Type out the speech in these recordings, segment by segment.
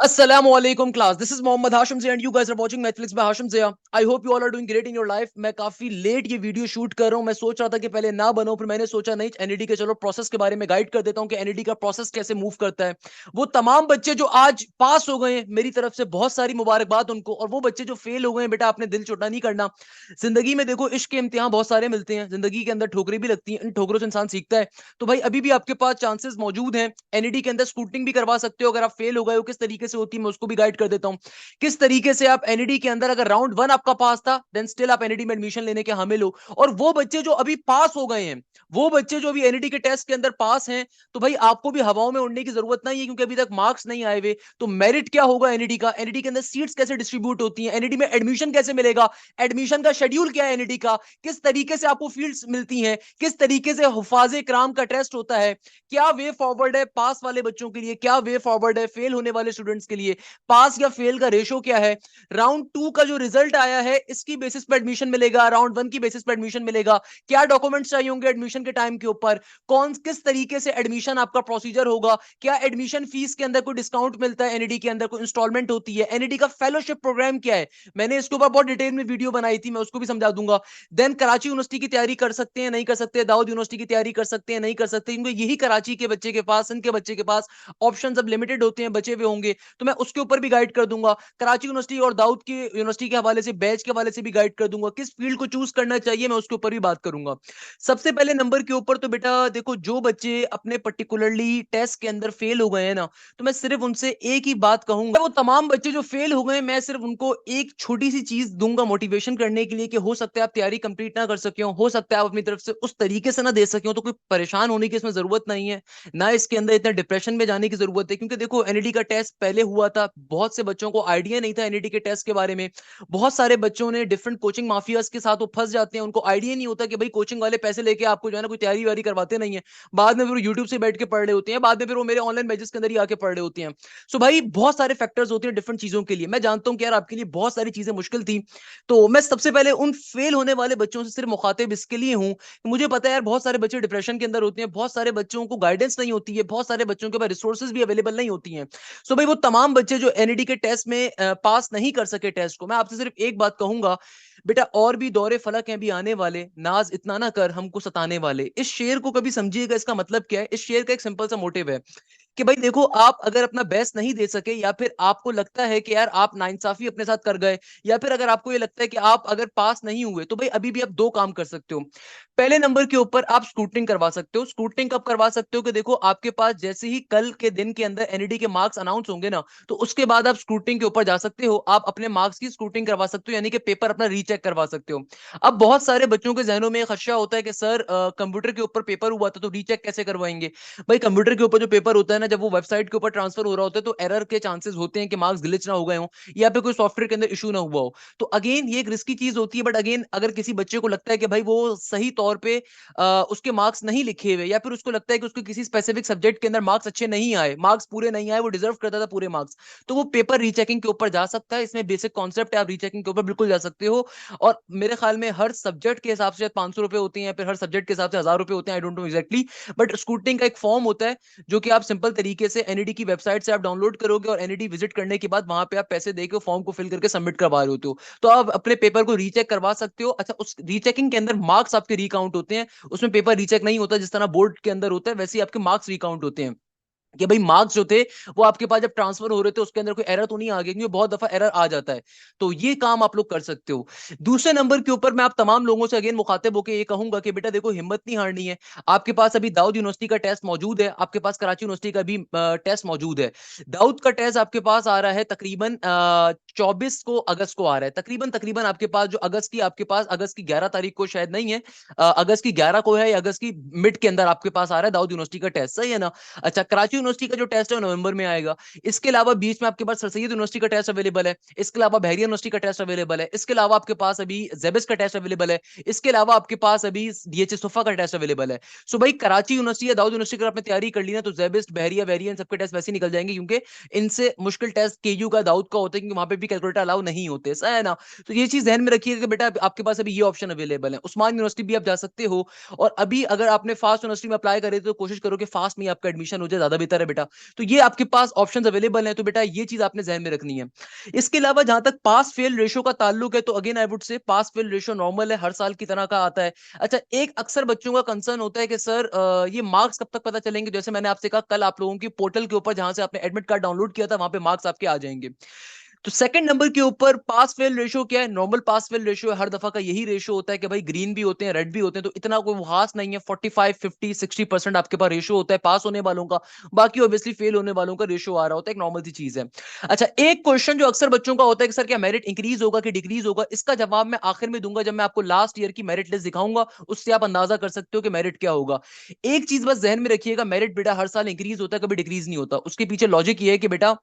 Assalamualaikum class. This is Mohammad Hashim Zia and you guys are watching Netflix by Hashim Zia. I hope you all are doing great in your life. मैं काफी late ये video shoot कर रहा हूँ. मैं सोच रहा था कि पहले ना बनाऊं, फिर मैंने सोचा नहीं एनईडी के चलो प्रोसेस के बारे में गाइड कर देता हूँ कि एनईडी का प्रोसेस कैसे मूव करता है. वो तमाम बच्चे जो आज पास हो गए हैं, मेरी तरफ से बहुत सारी मुबारकबाद उनको. और वो बच्चे जो फेल हो गए हैं, बेटा आपने दिल छोटा नहीं करना. जिंदगी में देखो इश्क के इम्तिहान बहुत सारे मिलते हैं, जिंदगी के अंदर ठोकरें भी लगती हैं, इन ठोकरों से इंसान सीखता है. तो भाई अभी भी आपके पास चांसेस मौजूद हैं. एनईडी के अंदर स्कूटनिंग भी करवा सकते हो. अगर आप फेल हो गए हो, किस तरीके से होती है मैं उसको भी गाइड कर देता हूं. किस तरीके से आप एनईडी के अंदर, अगर राउंड 1 आपका पास था, देन स्टिल आप एनईडी में एडमिशन लेने के हामिल हो. और वो बच्चे जो अभी पास हो गए हैं, वो बच्चे जो अभी एनईडी के टेस्ट के अंदर पास हैं, तो भाई आपको भी हवाओं में उड़ने की जरूरत नहीं है, क्योंकि अभी तक मार्क्स नहीं आए हुए. तो मेरिट क्या होगा एनईडी का, एनईडी के अंदर सीट्स कैसे डिस्ट्रीब्यूट होती हैं, एनईडी में एडमिशन कैसे मिलेगा, एडमिशन का शेड्यूल क्या है एनईडी का, किस तरीके से आपको फील्ड्स मिलती हैं, किस तरीके से हुफाजे कराम का टेस्ट होता है, क्या वे फॉरवर्ड है पास वाले बच्चों के लिए, क्या वे फॉरवर्ड है फेल होने वाले स्टूडेंट्स के लिए, पास या फेल का रेशो क्या है, राउंड 2 का जो रिजल्ट आया है इसकी बेसिस पे एडमिशन मिलेगा, राउंड 1 की बेसिस पे एडमिशन मिलेगा, क्या डॉक्यूमेंट्स चाहिए होंगे एडमिशन के टाइम के ऊपर, कौन किस तरीके से एडमिशन आपका प्रोसीजर होगा, क्या एडमिशन फीस के अंदर कोई डिस्काउंट मिलता है, एनईडी के अंदर कोई इंस्टॉलमेंट होती है, एनईडी का फेलोशिप प्रोग्राम क्या है, मैंने इसके ऊपर बहुत डिटेल में वीडियो बनाई थी, मैं उसको भी समझा दूंगा. देन कराची यूनिवर्सिटी की तैयारी कर सकते हैं नहीं कर सकते, दाऊद यूनिवर्सिटी की तैयारी कर सकते हैं नहीं कर सकते, क्योंकि यही कराची के बच्चे के पास, इनके बच्चे के पास ऑप्शंस अब लिमिटेड होते हैं, बचे हुए होंगे, तो मैं उसके ऊपर भी गाइड कर दूंगा. कराची यूनिवर्सिटी और दाऊद की यूनिवर्सिटी के हवाले से, बैच के हवाले से भी गाइड कर दूंगा. किस फील्ड को चूज करना चाहिए मैं उसके ऊपर भी बात करूंगा. सबसे पहले नंबर के ऊपर तो बेटा देखो, जो बच्चे अपने पर्टिकुलरली टेस्ट के अंदर फेल हो गए हैं ना, तो मैं सिर्फ उनसे एक ही बात कहूंगा. वो तमाम बच्चे जो फेल हो गए, मैं सिर्फ उनको एक छोटी सी चीज दूंगा मोटिवेशन करने के लिए, कि हो सकता है आप तैयारी कंप्लीट ना कर सके हो सकता है आप अपनी तरफ से उस तरीके से ना दे सके हो, तो कोई परेशान होने की इसमें जरूरत नहीं है, ना इसके अंदर इतना डिप्रेशन में जाने की जरूरत है. क्योंकि देखो एनईडी का टेस्ट पहले हुआ था, बहुत से बच्चों को आइडिया नहीं था एनईडी के टेस्ट के बारे में. बहुत सारे बच्चों ने डिफरेंट कोचिंग माफियाज के साथ वो फंस जाते हैं, उनको आइडिया नहीं होता कि भाई कोचिंग वाले पैसे लेके आपको जो है ना कोई तैयारी वारी करवाते नहीं है. बाद में फिर यूट्यूब से बैठ के पढ़ रहे होते हैं, बाद में फिर वो मेरे ऑनलाइन बैचेस के अंदर ही आके पढ़ रहे होते हैं. सो भाई बहुत सारे फैक्टर्स होते हैं डिफरेंट चीजों के लिए. मैं जानता हूं कि यार आपके लिए बहुत सारी चीजें मुश्किल थी, तो मैं सबसे पहले उन फेल होने वाले बच्चों से सिर्फ मुखातिब इसके लिए हूं, मुझे पता है यार बहुत सारे बच्चे डिप्रेशन के अंदर होते हैं, बहुत सारे बच्चों को गाइडेंस नहीं होती है, बहुत सारे बच्चों के पास रिसोर्सेज भी अवेलेबल नहीं होती हैं. सो भाई वो तमाम बच्चे जो एनईडी के टेस्ट में पास नहीं कर सके टेस्ट को, मैं आपसे सिर्फ एक बात कहूंगा, बेटा और भी दौरे फलक हैं भी आने वाले, नाज इतना ना कर हमको सताने वाले. इस शेर को कभी समझिएगा, इसका मतलब क्या है. इस शेर का एक सिंपल सा मोटिव है कि भाई देखो, आप अगर अपना बेस्ट नहीं दे सके, या फिर आपको लगता है कि यार आप नाइंसाफी अपने साथ कर गए, या फिर अगर आपको ये लगता है कि आप अगर पास नहीं हुए, तो भाई अभी भी आप दो काम कर सकते हो. पहले नंबर के ऊपर आप स्क्रूटनिंग करवा सकते हो. स्क्रूटनिंग कब करवा सकते हो, कि देखो आपके पास जैसे ही कल के दिन के अंदर एनईडी के मार्क्स अनाउंस होंगे ना, तो उसके बाद आप स्क्रूटनिंग के ऊपर जा सकते हो, आप अपने मार्क्स की स्क्रूटनिंग करवा सकते हो, यानी कि पेपर अपना रीचेक करवा सकते हो. अब बहुत सारे बच्चों के जहनों में खदशा होता है कि सर कंप्यूटर के ऊपर पेपर हुआ था तो रीचेक कैसे करवाएंगे. भाई कंप्यूटर के ऊपर जो पेपर होता है ना, जब वो वेबसाइट के ऊपर ट्रांसफर हो रहा होता है, तो एरर के चांसेस होते हैं कि मार्क्स ग्लिच ना हो गए हो, या फिर कोई सॉफ्टवेयर के अंदर इशू ना हुआ हो. तो अगेन ये एक रिस्की चीज होती है, बट अगेन अगर किसी बच्चे को लगता है कि भाई वो सही तौर पे उसके मार्क्स नहीं लिखे हुए, या फिर उसको लगता है कि उसको किसी स्पेसिफिक सब्जेक्ट के अंदर मार्क्स अच्छे नहीं आए, मार्क्स पूरे नहीं आए, वो डिजर्व करता था पूरे मार्क्स, तो वो पेपर रीचेकिंग के ऊपर जा सकता है. इसमें बेसिक कॉन्सेप्ट है, आप रीचेकिंग के ऊपर बिल्कुल जा सकते हो. और मेरे ख्याल में हर सब्जेक्ट के हिसाब से 500 रुपए होते हैं, फिर हर सब्जेक्ट के हिसाब से 1000 रुपए होते हैं, I don't know exactly. But scrutiny का एक फॉर्म होता है, जो कि आप सिंपल तरीके से एनईडी की वेबसाइट से आप डाउनलोड करोगे, और एनईडी विजिट करने के बाद वहां पे आप पैसे देके फॉर्म को फिल करके सबमिट करवा रहे होते हो, तो आप अपने पेपर को रीचेक करवा सकते हो. अच्छा, उस रीचेकिंग के अंदर मार्क्स आपके रिकाउंट होते हैं, उसमें पेपर रीचेक नहीं होता. जिस तरह बोर्ड के अंदर होता है, वैसे ही आपके मार्क्स रिकाउंट होते हैं, कि भाई मार्क्स जो थे वो आपके पास जब ट्रांसफर हो रहे थे उसके अंदर कोई एरर तो नहीं आ गया, क्योंकि बहुत दफा एरर आ जाता है. तो ये काम आप लोग कर सकते हो. दूसरे नंबर के ऊपर मैं आप तमाम लोगों से अगेन मुखातिब होकर ये कहूंगा कि बेटा देखो, हिम्मत नहीं हारनी है. आपके पास अभी दाऊद यूनिवर्सिटी का टेस्ट मौजूद है, आपके पास कराची यूनिवर्सिटी का भी टेस्ट मौजूद है. दाऊद का टेस्ट आपके पास आ रहा है तकरीबन 24 को अगस्त को आ रहा है, तकरीबन तकरीबन आपके पास जो अगस्त की, आपके पास अगस्त की 11 तारीख को शायद नहीं है, अगस्त की 11 को है, या अगस्त की मिड के अंदर आपके पास आ रहा है दाऊद यूनिवर्सिटी का टेस्ट, सही है ना. अच्छा, कराची यूनिवर्सिटी का जो टेस्ट है नवंबर में आएगा. इसके अलावा बीच में आपके पास सर सैयद यूनिवर्सिटी का टेस्ट अवेलेबल है, इसके अलावा बहरिया यूनिवर्सिटी का टेस्ट अवेलेबल है, इसके अलावा आपके पास अभी जेबिस का टेस्ट अवेलेबल है, इसके अलावा आपके पास अभी डीएचएस सोफा का टेस्ट अवेलेबल है. सो भाई कराची यूनिवर्सिटी या दाऊद यूनिवर्सिटी अगर आपने तैयारी कर ली ना, तो जेबिस बहरिया वेरिया इन सबके टेस्ट वैसे निकल जाएंगे, क्योंकि इनसे मुश्किल टेस्ट केयू का दाऊद का होता है, क्योंकि वहां पे भी कैलकुलेटर अलाउ नहीं होते, सही है ना. तो ये चीज ध्यान में रखिएगा कि बेटा आपके पास अभी ये ऑप्शन अवेलेबल है. उस्मान यूनिवर्सिटी भी आप जा सकते हो. और अभी अगर आपने फास्ट यूनिवर्सिटी में अप्लाई करे, तो कोशिश करो कि फास्ट में आपका एडमिशन हो जाए, ज्यादा बेहतर है बेटा। तो ये आपके पास ऑप्शंस अवेलेबल हैं, तो बेटा ये चीज आपने ध्यान में रखनी है। इसके अलावा जहां तक पास फेल रेशो का ताल्लुक है, तो again I would say pass fail ratio normal है, हर साल की तरह का आता है। अच्छा, एक अक्सर बच्चों का कंसर्न होता है कि सर ये मार्क्स कब तक पता चलेंगे। जैसे मैंने आपसे कहा, कल आप लोगों की पोर्टल के ऊपर जहां से आपने एडमिट कार्ड डाउनलोड किया था, वहां पे मार्क्स आपके आ जाएंगे। तो सेकंड नंबर के ऊपर पास फेल रेशियो क्या है, नॉर्मल पास फेल रेशियो हर दफा का यही रेशियो होता है कि भाई ग्रीन भी होते हैं रेड भी होते हैं, तो इतना कोई वो खास नहीं है। 45 50 60% आपके पास रेशियो होता है पास होने वालों का, बाकी ऑब्वियसली फेल होने वालों का रेशियो आ रहा होता है, एक नॉर्मल सी चीज है। अच्छा, एक क्वेश्चन जो अक्सर बच्चों का होता है कि सर क्या मेरिट इंक्रीज होगा कि डिक्रीज होगा, इसका जवाब मैं आखिर में दूंगा, जब मैं आपको लास्ट ईयर की मेरिट लिस्ट दिखाऊंगा, उससे आप अंदाजा कर सकते हो कि मेरिट क्या होगा। एक चीज बस जहन में रखिएगा, मेरिट बेटा हर साल इंक्रीज होता है, कभी डिक्रीज नहीं होता। उसके पीछे लॉजिक ये है कि बेटा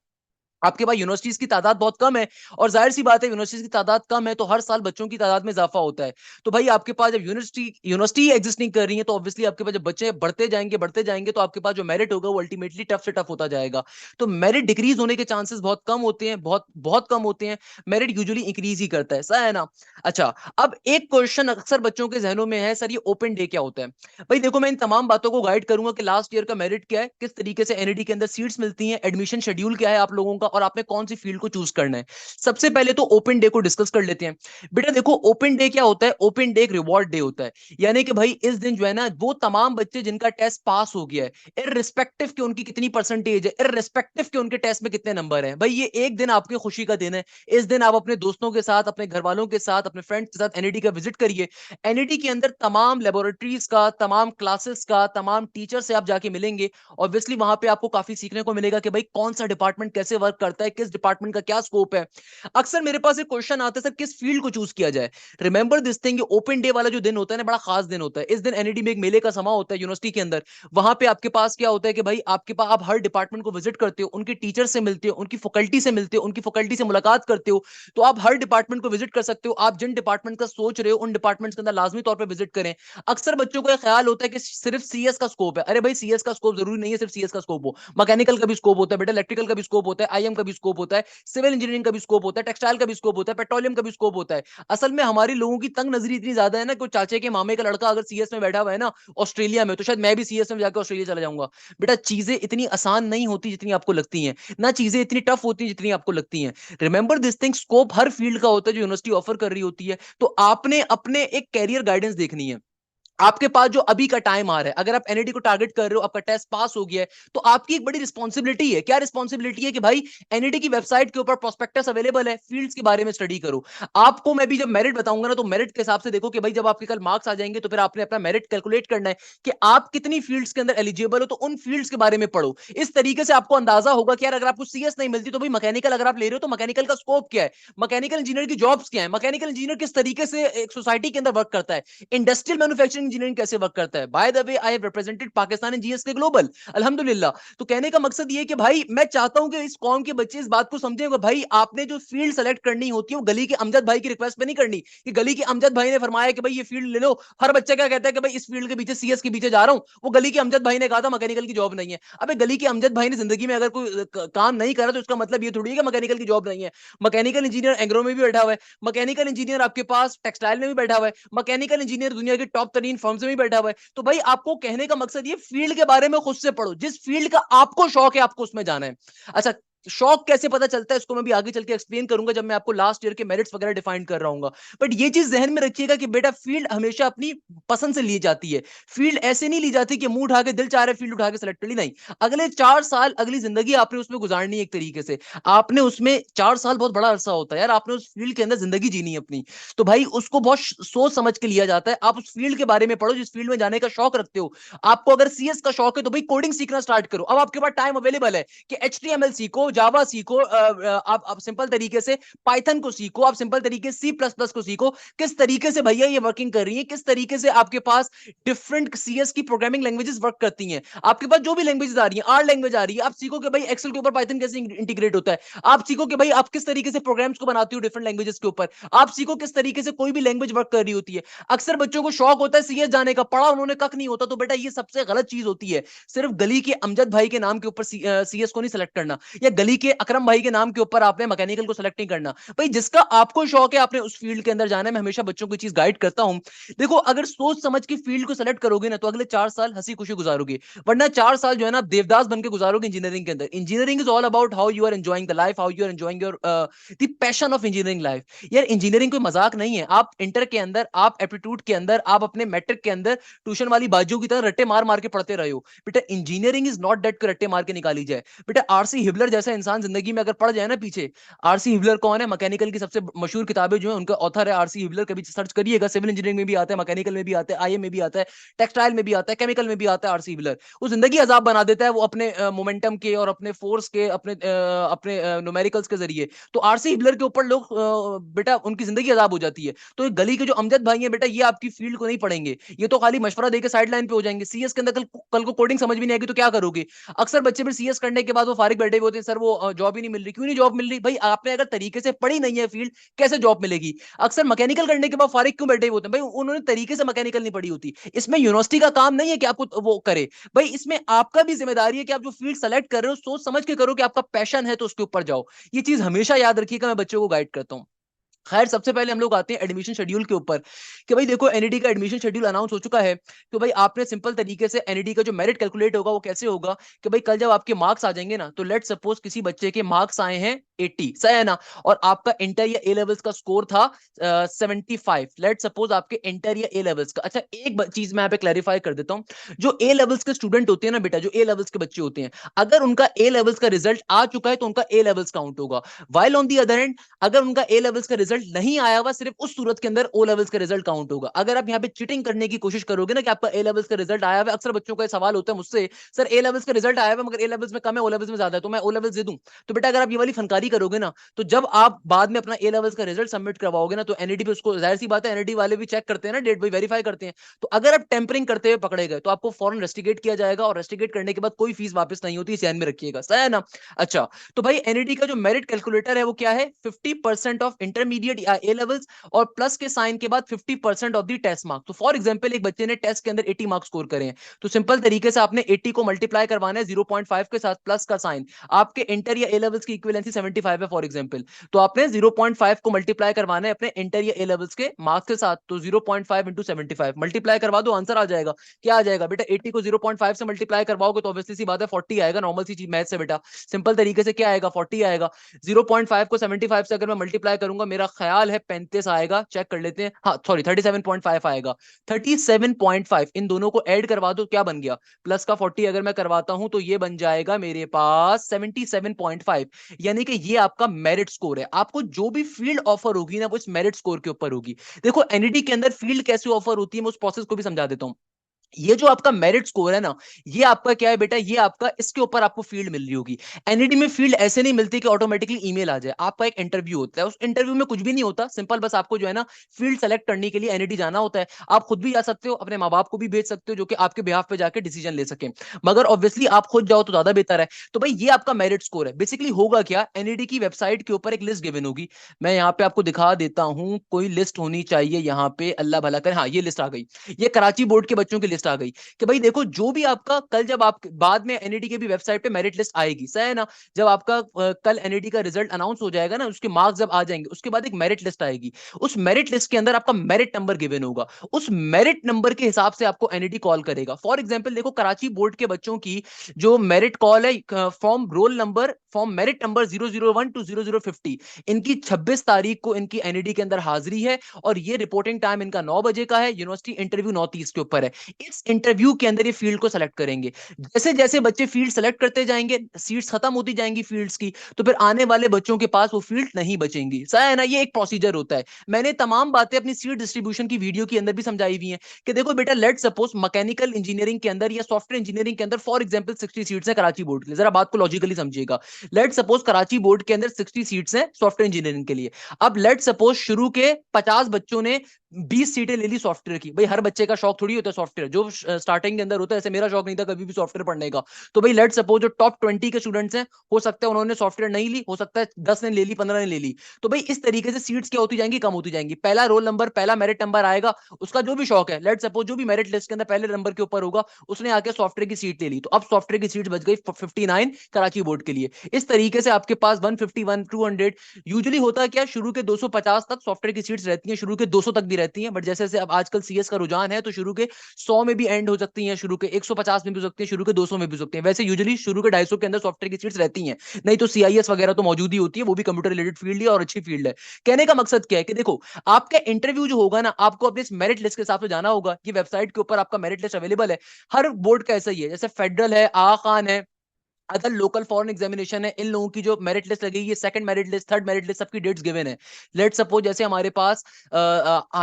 आपके पास यूनिवर्सिटीज की तादाद बहुत कम है, और जाहिर सी बात है यूनिवर्सिटीज की तादाद कम है तो हर साल बच्चों की तादाद में इजाफा होता है। तो भाई आपके पास जब यूनिवर्सिटी एग्जिस्ट नहीं कर रही है, तो ऑब्वियसली आपके पास जब बच्चे बढ़ते जाएंगे तो आपके पास जो मेरिट होगा वो अल्टीमेटली टफ से टफ होता जाएगा। तो मेरिट डिक्रीज होने के चांसेस बहुत कम होते हैं, बहुत बहुत कम होते हैं। मेरिट यूजुअली इंक्रीज ही करता है, ऐसा है ना। अच्छा, अब एक क्वेश्चन अक्सर बच्चों के जहनों में है, सर ये ओपन डे क्या होता है। भाई देखो, मैं इन तमाम बातों को गाइड करूंगा कि लास्ट ईयर का मेरिट क्या है, किस तरीके से एनईडी के अंदर सीट्स मिलती हैं, एडमिशन शेड्यूल क्या है आप लोगों का, और आपने कौन सी फील्ड को चूज करना है। सबसे पहले तो ओपन डे को डिस्कस कर लेते हैं। बेटा देखो, ओपन डे क्या होता है, ओपन डे एक रिवॉर्ड डे होता है। यानी कि भाई इस दिन जो है ना, वो तमाम बच्चे जिनका टेस्ट पास हो गया है, इररिस्पेक्टिव कि उनकी कितनी परसेंटेज है, इररिस्पेक्टिव कि उनके टेस्ट में कितने नंबर हैं, भाई ये एक दिन आपकी खुशी का दिन है। इस दिन आप अपने दोस्तों के साथ, अपने घर वालों के साथ, अपने फ्रेंड्स के साथ एनईडी का विजिट करिए। एनईडी के अंदर तमाम लेबोरेटरीज का, तमाम क्लासेस का, तमाम टीचर से आप जाके मिलेंगे। ऑब्वियसली वहां पे आपको काफी सीखने को मिलेगा कि भाई कौन सा डिपार्टमेंट कैसे वर्क करता है, किस डिपार्टमेंट का क्या स्कोप है। अक्सर मेरे पास एक क्वेश्चन आता है, सर किस फील्ड को चूज किया जाए। Remember this thing, open day वाला जो दिन होता है ना, बड़ा खास दिन होता है। इस दिन एनईडी में एक मेले का समा होता है यूनिवर्सिटी के अंदर। वहां पे आपके पास क्या होता है कि भाई आपके पास, आप हर डिपार्टमेंट को विजिट करते हो, उनके टीचर से मिलते हो, उनकी फैकल्टी से मिलते हो, उनकी फैकल्टी से मुलाकात करते हो। तो आप हर डिपार्टमेंट को विजिट कर सकते हो। आप जिन डिपार्टमेंट का सोच रहे हो उन डिपार्टमेंट्स के अंदर लाजमी तौर पर विजिट करें। अक्सर बच्चों को यह ख्याल होता है कि सिर्फ सीएस का स्कोप है। अरे भाई, सीएस का स्कोप जरूरी नहीं है सिर्फ सीएस का स्कोप हो, मैकेनिकल का भी स्कोप होता है बेटा, इलेक्ट्रिकल का भी स्कोप होता है, आईएम का भी स्कोप होता है, सिविल इंजीनियरिंग का भी स्कोप होता है, टेक्सटाइल का भी स्कोप होता है, पेट्रोलियम का भी स्कोप होता है। असल में हमारी लोगों की तंग नजरी इतनी ज्यादा है ना, कोई चाचे के मामे का लड़का अगर सीएस में बैठा हुआ है ना ऑस्ट्रेलिया में, तो शायद मैं भी सीएस में जाकर ऑस्ट्रेलिया चला जाऊंगा। बेटा चीजें इतनी आसान नहीं होती जितनी आपको लगती हैं, ना चीजें इतनी टफ होती हैं जितनी आपको लगती हैं। Remember this thing, scope her field का होता है जो यूनिवर्सिटी ऑफर कर रही होती है। तो आपने अपने एक कैरियर गाइडेंस देखनी है। आपके पास जो अभी का टाइम आ रहा है, अगर आप एनईडी को टारगेट कर रहे हो, आपका टेस्ट पास हो गया है, तो आपकी एक बड़ी रिस्पॉन्सिबिलिटी है। क्या रिस्पॉन्सिबिलिटी है कि भाई एनईडी की वेबसाइट के ऊपर प्रोस्पेक्टस अवेलेबल है, फील्ड्स के बारे में स्टडी करो। आपको मैं भी जब मेरिट बताऊंगा ना, तो मेरिट के हिसाब से देखो कि भाई जब आपके कल मार्क्स आ जाएंगे, तो फिर आपने अपना मेरिट कैलकुलेट करना है कि आप कितनी फील्ड्स के अंदर एलिजिबल हो, तो उन फील्ड्स के बारे में पढ़ो। इस तरीके से आपको अंदाजा होगा कि यार अगर आपको सीएस नहीं मिलती, तो भाई मैकेनिकल अगर आप ले रहे हो तो मैकेनिकल का स्कोप क्या है, मैकेनिकल इंजीनियर की जॉब्स क्या है, मैकेनिकल इंजीनियर किस तरीके से एक सोसाइटी के अंदर वर्क करता है, इंडस्ट्रियल मैन्युफैक्चरिंग इंजीनियरिंग कैसे वर्क करता है। By the way, I have represented Pakistan in GSK global, अल्हम्दुलिल्लाह। तो कहने का मकसद ये है कि भाई मैं चाहता हूं कि इस कौम के बच्चे इस बात को समझें कि भाई आपने जो फील्ड सेलेक्ट करनी होती है वो गली के अमजद भाई की रिक्वेस्ट पे नहीं करनी कि गली के अमजद भाई ने फरमाया कि भाई ये फील्ड ले लो। हर बच्चा क्या कहता है कि भाई इस फील्ड के पीछे, सीएस के पीछे जा रहा हूं, वो गली के अमजद भाई ने कहा था मैकेनिकल की जॉब नहीं है। अबे गली के अमजद भाई ने जिंदगी में अगर कोई काम नहीं करा तो इसका मतलब ये थोड़ी है कि मैकेनिकल की जॉब नहीं है। मैकेनिकल इंजीनियर एग्रो में भी बैठा हुआ है, मैकेनिकल इंजीनियर आपके पास टेक्सटाइल में भी बैठा हुआ है, मैकेनिकल इंजीनियर दुनिया के टॉप तरीन फर्म्स में भी बैठा हुआ है। तो भाई आपको कहने का मकसद ये, फील्ड के बारे में खुद से पढ़ो, जिस फील्ड का आपको शौक है आपको उसमें जाना है। अच्छा, शौक कैसे पता चलता है इसको मैं भी आगे चल के एक्सप्लेन करूंगा जब मैं आपको लास्ट ईयर के मेरिट्स वगैरह डिफाइन कर रहा हूँ। बट ये चीज जहन में रखिएगा कि बेटा फील्ड हमेशा अपनी पसंद से ली जाती है। फील्ड ऐसे नहीं ली जाती कि मुंह उठा के दिल चाह रहा है फील्ड उठा के सेलेक्ट कर ली, नहीं। अगले 4 साल, अगली जिंदगी आपने उसमें गुजारनी है एक तरीके से। आपने उसमें 4 साल बहुत बड़ा अरसा होता है यार, आपने उस फील्ड के अंदर जिंदगी जीनी है अपनी। तो भाई उसको बहुत सोच समझ के लिया जाता है। आप उस फील्ड के बारे में पढ़ो जिस फील्ड में जाने का शौक रखते हो। आपको अगर सीएस का शौक है तो भाई कोडिंग सीखना स्टार्ट करो। अब आपके पास टाइम अवेलेबल है कि एचटीएमएल सीखो, जावा सीखो, आप सिंपल तरीके से पाइथन को सीखो, आप सिंपल तरीके से सी प्लस प्लस को सीखो। किस तरीके से भैया ये वर्किंग कर रही है, किस तरीके से आपके पास डिफरेंट सीएस की प्रोग्रामिंग लैंग्वेजेस वर्क करती हैं। आपके पास जो भी लैंग्वेजेस आ रही है, आर लैंग्वेज आ रही है, आप सीखो कि भाई एक्सेल के ऊपर पाइथन कैसे इंटीग्रेट होता है। आप सीखो कि भाई आप किस तरीके से प्रोग्राम्स को बनाते हो डिफरेंट लैंग्वेजेस के ऊपर। आप सीखो किस तरीके से कोई भी लैंग्वेज वर्क कर रही होती है। अक्सर बच्चों को शौक होता है सीएस जाने का, पढ़ा उन्होंने कख नहीं होता। तो बेटा ये सबसे गलत चीज होती है। सिर्फ गली के अमजद भाई के नाम के ऊपर सीएस को नहीं सेलेक्ट करना, या गली के अकरम भाई के नाम के ऊपर आपने मैकेनिकल को सेलेक्ट नहीं करना भाई। जिसका आपको शौक है आपने उस फील्ड के अंदर जाना है। मैं हमेशा बच्चों को चीज गाइड करता हूं, देखो अगर सोच समझ के फील्ड को सेलेक्ट करोगे ना तो अगले 4 साल हंसी खुशी गुजारोगे, वरना 4 साल जो है ना देवदास बन के गुजारोगे इंजीनियरिंग के अंदर। Engineering is all about how you are enjoying the life, how you are enjoying your the passion of engineering life. यार इंजीनियरिंग कोई मजाक नहीं है। आप इंटर के अंदर, आप एप्टीट्यूड के अंदर, आप अपने मैट्रिक के अंदर ट्यूशन वाली बाजियों की तरह रट्टे मार मार के पढ़ते रहे हो। बेटा इंजीनियरिंग इज नॉट डेट के रट्टे मार के निकाली जाए। बेटा आरसी हिबलर जैसा इंसान जिंदगी में अगर पढ़ जाए ना पीछे, आरसी हिबलर कौन है? मैकेनिकल की सबसे मशहूर किताबें जो है उनका ऑथर है आरसी हिबलर। कभी सर्च करिएगा, सिविल इंजीनियरिंग में भी आता है, मैकेनिकल में भी आता है, आईएम में भी आता है, टेक्सटाइल में भी आता है, केमिकल में भी आता है। आरसी हिबलर वो जिंदगी अजाब बना देता है, वो अपने मोमेंटम के और अपने फोर्स के, अपने न्यूमेरिकल्स के जरिए। तो आरसी हिबलर के ऊपर लोग बेटा उनकी जिंदगी अजाब हो जाती है। तो गली के जो अमजद भाई हैं बेटा, ये आपकी फील्ड को नहीं पढ़ेंगे, ये तो खाली मशवरा देकर साइड लाइन पे हो जाएंगे। सीएस के अंदर कल को कोडिंग समझ भी नहीं आएगी तो क्या करोगे? अक्सर बच्चे फिर सीएस करने के बाद वो फारिग बैठे हुए होते हैं, सर वो जॉब ही नहीं मिल रही। क्यों नहीं जॉब मिल रही? भाई आपने अगर तरीके से पढ़ी नहीं है फील्ड, कैसे जॉब मिलेगी? अक्सर मैकेनिकल करने के बाद फारिग क्यों बैठे हुए होते हैं? भाई उन्होंने तरीके से मैकेनिकल नहीं पढ़ी होती। इसमें यूनिवर्सिटी का काम नहीं है कि आपको वो करे, भाई इसमें आपका भी जिम्मेदारी है कि आप जो फील्ड सेलेक्ट कर रहे हो सोच समझ के करो कि आपका पैशन है तो उसके ऊपर जाओ। ये चीज हमेशा याद रखिएगा, मैं बच्चों को गाइड करता हूँ। खैर सबसे पहले हम लोग आते हैं एडमिशन शेड्यूल के ऊपर कि भाई देखो एनईडी का एडमिशन शेड्यूल अनाउंस हो चुका है। तो भाई आपने सिंपल तरीके से एनईडी का जो मेरिट कैलकुलेट होगा वो कैसे होगा कि भाई कल जब आपके मार्क्स आ जाएंगे ना, तो लेट सपोज किसी बच्चे के मार्क्स आए हैं 80, सही है ना, और आपका इंटर या ए लेवल्स का स्कोर था 75। लेट सपोज आपके इंटर या ए लेवल्स का। अच्छा एक चीज मैं यहाँ पे क्लैरिफाई कर देता हूँ, जो ए लेवल्स के स्टूडेंट होते हैं ना बेटा, जो ए लेवल्स के बच्चे होते हैं, अगर उनका ए लेवल्स का रिजल्ट आ चुका है तो उनका ए लेवल्स काउंट होगा। While on the other and अगर उनका ए लेवल्स का रिजल्ट नहीं आया हुआ, सिर्फ उस सूरत के अंदर ओ लेवल्स का रिजल्ट काउंट होगा। अगर आप यहाँ पे चीटिंग करने की कोशिश करोगे ना कि आपका ए लेवल्स का रिजल्ट आया हुआ, अक्सर बच्चों का सवाल होता है मुझसे, सर ए लेवल्स का रिजल्ट आया हुआ मगर ए लेवल्स में कम है, ओ लेवल्स में ज्यादा है, तो मैं ओ लेवल्स दे दूं? तो बेटा अगर आप ये वाली फनकारी करोगे ना, तो जब आप बाद में अपना ए लेवल्स का रिजल्ट सबमिट करवाओगे ना, तो एनईडी पे उसको, जाहिर सी बात है एनईडी वाले भी चेक करते हैं ना, डेट भी वेरीफाई करते हैं। तो अगर आप टेम्परिंग करते हुए पकड़े गए तो आपको फॉरन रेस्टिगेट किया जाएगा, और रेस्टिगेट करने के बाद कोई फीस वापस नहीं होती, ध्यान में रखिएगा, सही है ना? अच्छा, तो भाई एनईडी का जो मेरिट कैलकुलेटर है वो क्या है? 50% ऑफ इंटरमीडिएट या ए लेवल्स और प्लस के साइन के बाद 50% ऑफ द टेस्ट मार्क्स। तो फॉर एग्जांपल एक बच्चे ने टेस्ट के अंदर 80 मार्क्स स्कोर करे हैं, तो सिंपल तरीके से आपने 80 को मल्टीप्लाई करवाना है 0.5 के साथ प्लस का साइन। आपके इंटर या ए लेवल्स की इक्विवेलेंसी 75 है फॉर एग्जांपल, तो आपने 0.5 को मल्टीप्लाई करवाना है अपने इंटर या ए लेवल्स के मार्क्स के साथ। तो 0.5 इंटू 75 मल्टीप्लाई करवा दो, आंसर आ जाएगा। क्या आ जाएगा बेटा? 80 को 0.5 से मल्टीप्लाई करवाओगे तो ऑब्वियसली सी बात है 40 आएगा, नॉर्मल सी चीज मैथ से बेटा। सिंपल तरीके से क्या आएगा? 40 आएगा। 0.5 को 75 से अगर मैं मल्टीप्लाई करूंगा, मेरा ख्याल है 35 आएगा, चेक कर लेते हैं, हाँ सॉरी 37.5 आएगा। 37.5 इन दोनों को ऐड करवा दो, क्या बन गया? प्लस का 40 अगर मैं करवाता हूं तो ये बन जाएगा मेरे पास 77.5। यानी कि ये आपका मेरिट स्कोर है। आपको जो भी फील्ड ऑफर होगी ना वो इस मेरिट स्कोर के ऊपर होगी। देखो एनईडी के अंदर फील्ड कैसे ऑफर होती है मैं उस प्रोसेस को भी समझा देता हूं। ये जो आपका मेरिट स्कोर है ना, ये आपका क्या है बेटा? ये आपका, इसके ऊपर आपको फील्ड मिल रही होगी। एनईडी में फील्ड ऐसे नहीं मिलती कि ऑटोमेटिकली ईमेल आ जाए। आपका एक इंटरव्यू होता है, उस इंटरव्यू में कुछ भी नहीं होता, सिंपल बस आपको जो है ना फील्ड सेलेक्ट करने के लिए एनईडी जाना होता है। आप खुद भी जा सकते हो, अपने माँ बाप को भी भेज सकते हो जो कि आपके बिहाफ पे जाकर डिसीजन ले सके, मगर ऑब्वियसली आप खुद जाओ तो ज्यादा बेहतर है। तो भाई ये आपका मेरिट स्कोर है। बेसिकली होगा क्या, एनईडी की वेबसाइट के ऊपर एक लिस्ट गिवन होगी, मैं यहाँ पे आपको दिखा देता हूँ, कोई लिस्ट होनी चाहिए यहाँ पे, अल्लाह भला करे, हाँ ये लिस्ट आ गई। ये कराची बोर्ड के बच्चों की लिस्ट आ गई कि भाई देखो जो भी आपका कल, जब आप बाद में एनईडी के भी वेबसाइट पे मेरिट लिस्ट आएगी, सही है ना, जब आपका कल एनईडी का रिजल्ट अनाउंस हो जाएगा ना, उसके मार्क्स जब आ जाएंगे उसके बाद एक मेरिट लिस्ट आएगी। उस मेरिट लिस्ट के अंदर आपका मेरिट नंबर गिवन होगा, उस मेरिट नंबर के हिसाब से आपको एनईडी कॉल करेगा। फॉर एग्जांपल देखो कराची बोर्ड के बच्चों की जो मेरिट कॉल है, form roll number, form merit number 001 to 0050, इनकी 26 तारीख को इनकी एनईडी के अंदर हाजिरी है, और ये रिपोर्टिंग टाइम इनका 9 बजे का है। यूनिवर्सिटी इंटरव्यू 9:30 के ऊपर है। इस इंटरव्यू के अंदर ये फील्ड को सेलेक्ट करेंगे। जैसे जैसे बच्चे फील्ड सेलेक्ट करते जाएंगे, सीट्स खत्म होती जाएंगी फील्ड्स की, तो फिर आने वाले बच्चों के पास वो फील्ड नहीं बचेंगी, सही है ना? ये एक प्रोसीजर होता है। मैंने तमाम बातें अपनी सीट डिस्ट्रीब्यूशन की वीडियो के अंदर भी समझाई हुई हैं कि देखो बेटा लेट सपोज मैकेनिकल इंजीनियरिंग के अंदर या सॉफ्टवेयर इंजीनियरिंग के अंदर फॉर एग्जांपल 60 सीट्स है कराची बोर्ड के लिए। जरा बात को लॉजिकली समझिएगा। लेट सपोज कराची बोर्ड के अंदर 60 सीट्स हैं सॉफ्टवेयर इंजीनियरिंग के लिए। अब लेट सपोज शुरू के 50 बच्चों ने 20 सीटें ले ली सॉफ्टवेयर की। भाई हर बच्चे का शौक थोड़ी होता है सॉफ्टवेयर, जो स्टार्टिंग के अंदर होता है, ऐसे मेरा शौक नहीं था कभी भी सॉफ्टवेयर पढ़ने का। तो भाई लेट सपोज जो टॉप 20 के स्टूडेंट्स हैं, हो सकता है उन्होंने सॉफ्टवेयर नहीं ली, हो सकता है 10 ने ले ली, 15 ने ले ली। तो भाई इस तरीके से सीट्स क्या होती जाएंगी, कम होती जाएंगी। पहला रोल नंबर, पहला मेरिट नंबर आएगा, उसका जो भी शौक है, लेट सपोज जो भी मेरिट लिस्ट के अंदर पहले नंबर के ऊपर होगा, उसने आके सॉफ्टवेयर की सीट ले ली, तो अब सॉफ्टवेयर की सीट बच गई 59 कराची बोर्ड के लिए। इस तरीके से आपके पास 151, 200, यूजुअली होता है क्या, शुरू के 250 तक सॉफ्टवेयर की सीट्स रहती हैं, शुरू के 200 तक भी रहती हैं, बट जैसे जैसे अब आजकल सीएस का रुझान है, तो शुरू के 100 में भी एंड हो सकती हैं, शुरू के 150 में भी हो सकती हैं, शुरू के 200 में भी हो सकती हैं। वैसे यूजुअली शुरू के 250 के अंदर सॉफ्टवेयर की सीट्स रहती हैं। नहीं तो सीआईएस वगैरह तो मौजूद ही होती है, वो भी कंप्यूटर रिलेटेड फील्ड है और अच्छी फील्ड है। कहने का मकसद क्या है कि देखो, आपका इंटरव्यू जो होगा ना, आपको अपने मेरिट लिस्ट के हिसाब से जाना होगा। कि वेबसाइट के ऊपर आपका मेरिट लिस्ट अवेलेबल है, हर बोर्ड का ऐसा ही है, जैसे फेडरल है, आगा खान है, अदर लोकल फॉरेन एग्जामिनेशन है, इन लोगों की जो मेरिट लिस्ट लगेगी, second merit list, third merit list, सबकी डेट्स गिवन है। लेट सपोज जैसे हमारे पास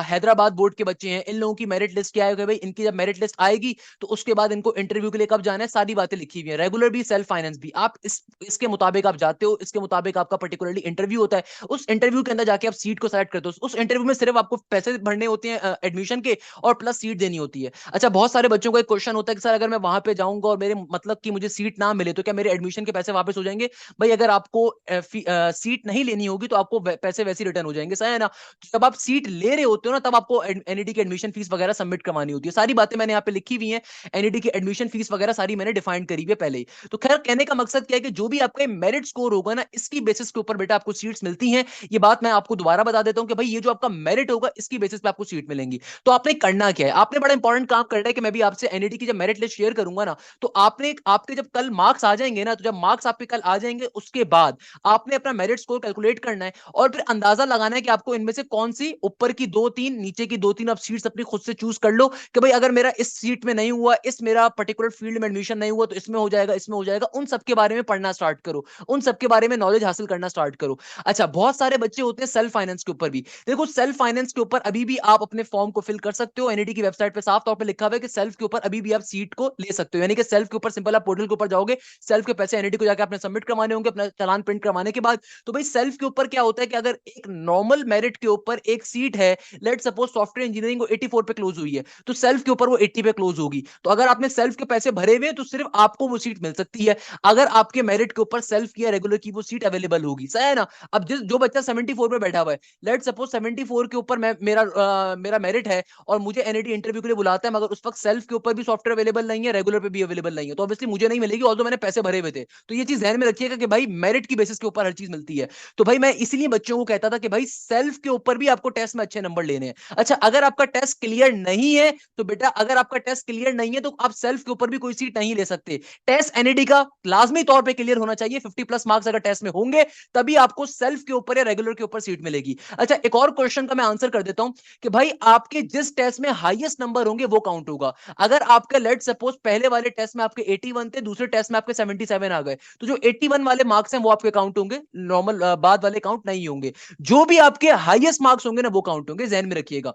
हैदराबाद बोर्ड के बच्चे हैं, इन लोगों की मेरिट लिस्ट क्या है भाई, इनकी जब मेरिट लिस्ट आएगी तो उसके बाद इनको इंटरव्यू के लिए कब जाना है, सारी बातें लिखी हुई है, रेगुलर भी, सेल्फ फाइनेंस भी। आप इसके मुताबिक आप जाते हो, इसके मुताबिक आपका पर्टिकुलरली इंटरव्यू होता है। उस इंटरव्यू के अंदर जाके आप सीट को सेलेक्ट करते हो, उस इंटरव्यू में सिर्फ आपको पैसे भरने होते हैं एडमिशन के, और प्लस सीट देनी होती है। अच्छा, बहुत सारे बच्चों का एक क्वेश्चन होता है कि सर अगर मैं वहां पे जाऊंगा और मेरे मतलब कि मुझे सीट ना मिले, तो क्या मेरे एडमिशन के पैसे वापस हो जाएंगे? भाई अगर आपको सीट नहीं लेनी होगी तो आपको पैसे वैसे रिटर्न हो जाएंगे, सही है ना? तो जब आप सीट ले रहे होते हो ना, तब आपको एनईडी की एडमिशन फीस वगैरह सबमिट करवानी होती है। सारी बातें मैंने यहाँ पे लिखी हुई हैं, एनईडी की एडमिशन फीस वगैरह सारी मैंने डिफाइन करी हुई है पहले ही। तो खैर, कहने का मकसद क्या है कि जो भी आपका मेरिट स्कोर होगा ना, इसकी बेसिस के ऊपर बेटा आपको सीट्स मिलती हैं। ये बात मैं आपको दोबारा बता देता हूं कि भाई ये जो आपका मेरिट होगा, इसकी बेसिस पे आपको सीट मिलेंगी। तो आपने करना क्या है, आपने बड़ा इंपॉर्टेंट काम करना है कि मैं भी आपसे एनईडी की जब मेरिट लिस्ट शेयर करूंगा ना, तो आपने, आपके जब कल मार्क्स आ जाएंगे ना, तो जब मार्क्स आपके कल आ जाएंगे, उसके बाद आपने अपना मेरिट स्कोर कैलकुलेट करना है, और फिर अंदाजा लगाना है कि आपको इनमें से कौन सी ऊपर की दो तीन, नीचे की दो तीन आप सीट्स अपनी खुद से चूज कर लो कि भाई अगर मेरा इस सीट में नहीं हुआ, इस मेरा पर्टिकुलर फील्ड में एडमिशन नहीं हुआ, तो इसमें हो जाएगा, इसमें हो जाएगा। उन सबके बारे में पढ़ना स्टार्ट करो, उन सबके बारे में नॉलेज हासिल करना स्टार्ट करो। अच्छा, बहुत सारे बच्चे होते हैं सेल्फ फाइनेंस के ऊपर भी। देखो, सेल्फ फाइनेंस के ऊपर अभी भी आप अपने फॉर्म को फिल कर सकते हो। एनईडी की वेबसाइट पे साफ तौर पे लिखा हुआ है कि सेल्फ के ऊपर अभी भी आप सीट को ले सकते हो, यानी कि सेल्फ के ऊपर सिंपल आप पोर्टल के ऊपर जाओगे, सेल्फ के पैसे एनईडी को जाकर आपने सबमिट करवाने होंगे अपना चालान प्रिंट करवाने के बाद। तो भाई सेल्फ के ऊपर क्या होता है कि अगर एक नॉर्मल मेरिट के ऊपर एक सीट है, लेट सपोज सॉफ्टवेयर इंजीनियरिंग को 84 पे क्लोज हुई है, तो सेल्फ के ऊपर वो 80 पे क्लोज होगी। तो अगर आपने सेल्फ के पैसे भरे हुए, तो सिर्फ आपको वो सीट मिल सकती है। अगर आपके मेरिट के ऊपर सेल्फ की या रेगुलर की वो सीट अवेलेबल होगी, सही है ना? अब जिस जो बच्चा 74 पे बैठा हुआ है, लेट सपोज 74 के ऊपर मैं मेरा मेरिट है, और मुझे एनईडी इंटरव्यू के लिए बुलाता है, मगर उस वक्त सेल्फ के ऊपर भी सॉफ्टवेयर अवेलेबल नहीं है, रेगुलर पे भी अवेलेबल नहीं है, तो ऑब्वियसली मुझे नहीं मिलेगी, और मैंने पैसे भरे हुए थे। तो ये चीज ध्यान में रखिएगा कि भाई मेरिट की बेसिस के ऊपर हर चीज मिलती है। तो भाई मैं इसीलिए बच्चों को कहता था कि भाई सेल्फ के ऊपर भी आपको टेस्ट में अच्छे नंबर लेने हैं। अच्छा, अगर आपका टेस्ट क्लियर नहीं है, तो बेटा अगर आपका टेस्ट क्लियर नहीं है, तो आप सेल्फ के ऊपर भी कोई सीट नहीं ले सकते। टेस्ट एनईडी का लाजमी तौर पर क्लियर होना चाहिए, 50+ मार्क्स अगर टेस्ट में होंगे, तभी आपको सेल्फ के ऊपर या रेगुलर के ऊपर सीट मिलेगी। अच्छा, एक और क्वेश्चन का मैं आंसर कर देता हूं कि भाई आपके जिस टेस्ट में हाईएस्ट नंबर होंगे वो काउंट होगा। अगर आपके लेट सपोज पहले वाले टेस्ट में आपके 81 थे, दूसरे टेस्ट में आपके 77 आ गए, तो जो 81 वाले मार्क्स हैं वो आपके काउंट होंगे, नॉर्मल बाद वाले काउंट नहीं होंगे। जो भी आपके हाईएस्ट मार्क्स होंगे ना, वो काउंट होंगे, ध्यान में रखिएगा।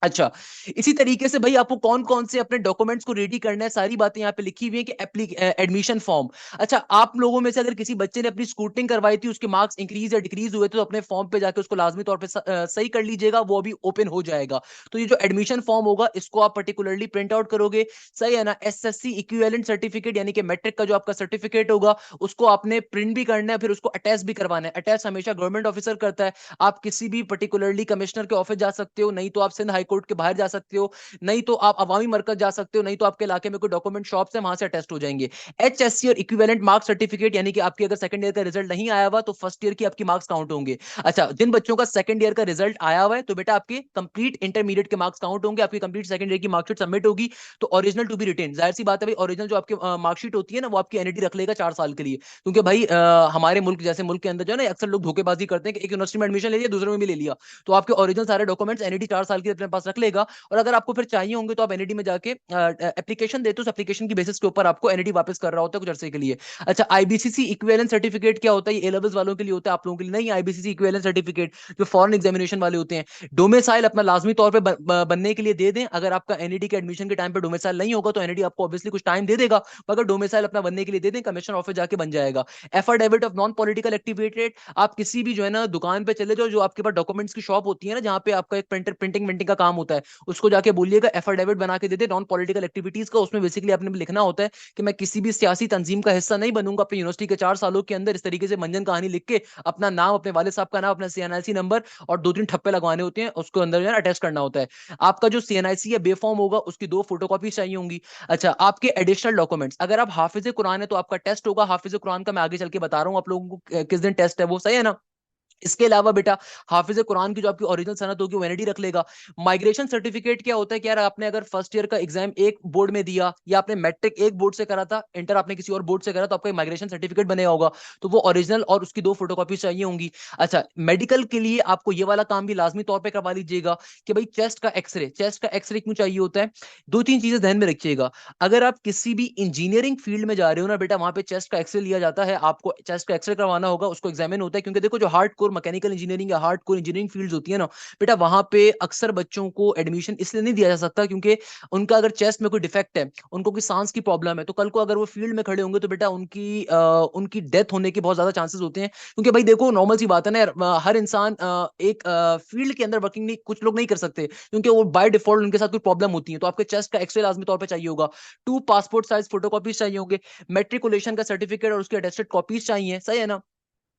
अच्छा, इसी तरीके से भाई आपको कौन कौन से अपने डॉक्यूमेंट्स को रेडी करना है, सारी बातें यहाँ पे लिखी हुई है कि एडमिशन फॉर्म। अच्छा, आप लोगों में से अगर किसी बच्चे ने अपनी स्कूटिंग करवाई थी, उसके मार्क्स इंक्रीज या डिक्रीज हुए, तो अपने फॉर्म पे जाके उसको लाजमी तौर पे सही कर लीजिएगा, वो अभी ओपन हो जाएगा। तो ये जो एडमिशन फॉर्म होगा, इसको आप पर्टिकुलरली प्रिंट आउट करोगे, सही है ना? एसएससी इक्विवेलेंट सर्टिफिकेट, यानी कि मैट्रिक का जो आपका सर्टिफिकेट होगा, उसको आपने प्रिंट भी करना है, फिर उसको अटैच भी करवाना है। अटैच हमेशा गवर्नमेंट ऑफिसर करता है। आप किसी भी पर्टिकुलरली कमिश्नर के ऑफिस जा सकते हो, नहीं तो आप सिंध हाईकोर्ट के बाहर जा सकते हो, नहीं तो आप अवामी मरकज जा सकते हो, नहीं तो आपके इलाके में कोई डॉक्यूमेंट शॉप्स है, वहां से अटेस्ट हो जाएंगे। एचएससी और इक्विवेलेंट मार्क्स सर्टिफिकेट, यानी कि आपकी अगर सेकंड ईयर का रिजल्ट नहीं आया हुआ, तो फर्स्ट ईयर की आपकी मार्क्स काउंट होंगे। अच्छा, जिन बच्चों का सेकंड ईयर का रिजल्ट आया हुआ है, तो बेटा आपके कंप्लीट इंटरमीडिएट के मार्क्स काउंट होंगे, आपकी कंप्लीट सेकंड ईयर की मार्कशीट सबमिट होगी। तो ओरिजिनल टू बी रिटेन, जाहिर सी बात है भाई, ओरिजिनल जो आपकी मार्कशीट होती है ना, वो आपकी एनईडी रख लेगा 4 साल के लिए। क्योंकि भाई हमारे मुल्क जैसे मुल्क के अंदर जो है ना, अक्सर लोग धोखेबाजी करते हैं कि एक यूनिवर्सिटी में एडमिशन ले लिया, दूसरे में भी ले लिया, तो आपके ओरिजिनल सारे डॉक्यूमेंट्स एनईडी 4 साल के अपने पास रख लेगा, और अगर आपको फिर चाहिए होंगे तो आप एनईडी में जाके एप्लीकेशन देते हो, उस एप्लीकेशन की बेसिस के ऊपर आपको एनईडी वापस कर रहा होता है कुछ अरसे के लिए। अच्छा, आईबीसीसी इक्विवेलेंट सर्टिफिकेट क्या होता है? ये ए लेवल्स वालों के लिए होता है, आप लोगों के लिए नहीं। आईबीसीसी इक्विवेलेंट सर्टिफिकेट जो फॉरेन एग्जामिनेशन वाले होते हैं, डोमिसाइल अपना लाजमी तौर पे बनने के लिए दे दें। अगर आपका एनईडी के एडमिशन के टाइम पे डोमिसाइल नहीं होगा तो एनईडी आपको ऑब्वियसली कुछ टाइम दे देगा, मगर डोमिसाइल अपना बनने के लिए दे दें, कमिश्नर ऑफिस जाके बन जाएगा। Affidavit of non political activated, आप किसी भी जो है ना दुकान पे चले जाओ, जो आपके पास डॉक्यूमेंट्स की शॉप होती है ना, जहां पे आपका एक प्रिंटिंग का काम होता है, उसको जाके बोलिएगा एफिडेविट बना के दे दे नॉन पॉलिटिकल एक्टिविटीज का। उसमें बेसिकली आपने लिखना होता है कि मैं किसी भी सियासी तंजीम का हिस्सा नहीं बनूंगा। अपनी यूनिवर्सिटी के 4 सालों के अंदर इस तरीके से मंजन कहानी लिख के अपना नाम, अपने वाले साहब का नाम, अपना सीएनआईसी नंबर और 2-3 ठप्पे लगवाने होते हैं, उसको अंदर जो है अटैच करना होता है। आपका जो सीएनआईसी है बेफॉर्म होगा, उसकी 2 फोटोकॉपी चाहिए होंगी। अच्छा, आपके एडिशनल डॉक्यूमेंट्स, अगर आप हाफिज कुरान है तो आपका टेस्ट होगा हाफिज कुरान का, मैं आगे चल के बता रहा हूं आप लोगों को किस दिन टेस्ट है वो, सही है ना। इसके अलावा बेटा हाफिज कुरान की जो आपकी ओरिजिनल सनद होगी वो एनईडी रख लेगा। माइग्रेशन सर्टिफिकेट क्या होता है कि यार आपने अगर फर्स्ट ईयर का एग्जाम एक बोर्ड में दिया, या आपने मैट्रिक एक बोर्ड से करा था, इंटर आपने किसी और बोर्ड से करा, तो आपका माइग्रेशन सर्टिफिकेट बनेगा होगा, तो वो ओरिजिनल और उसकी 2 फोटोकॉपी चाहिए होंगी। अच्छा, मेडिकल के लिए आपको ये वाला काम भी लाजमी तौर पर करवा लीजिएगा कि भाई चेस्ट का एक्सरे क्यों चाहिए होता है? 2-3 चीजें ध्यान में रखिएगा। अगर आप किसी भी इंजीनियरिंग फील्ड में जा रहे हो ना बेटा, वहां पे चेस्ट का एक्सरे लिया जाता है, आपको चेस्ट का एक्सरे करवाना होगा, उसको एग्जामिन होता है, क्योंकि देखो जो हार्ड कोर मैकेनिकल इंजीनियरिंग या हार्ड कोर इंजीनियरिंग फील्ड्स होती है ना बेटा, वहां पे अक्सर बच्चों को एडमिशन इसलिए नहीं दिया जा सकता क्योंकि उनका अगर चेस्ट में कोई डिफेक्ट है, उनको कोई सांस की प्रॉब्लम है, तो कल को अगर वो फील्ड में खड़े होंगे तो बेटा उनकी डेथ होने के बहुत ज्यादा चांसेस होते हैं। क्योंकि भाई देखो नॉर्मल सी बात है ना यार, हर इंसान एक फील्ड के अंदर वर्किंग नहीं, कुछ लोग नहीं कर सकते क्योंकि वो बाय डिफॉल्ट उनके साथ कोई प्रॉब्लम होती है। तो आपके चेस्ट का एक्सरे लाजमी तौर पर चाहिए होगा। 2 पासपोर्ट साइज फोटोकॉपीज चाहिए होंगे। मेट्रिकुलेशन का सर्टिफिकेट और उसके अटेस्टेड कॉपीज चाहिए, सही है ना।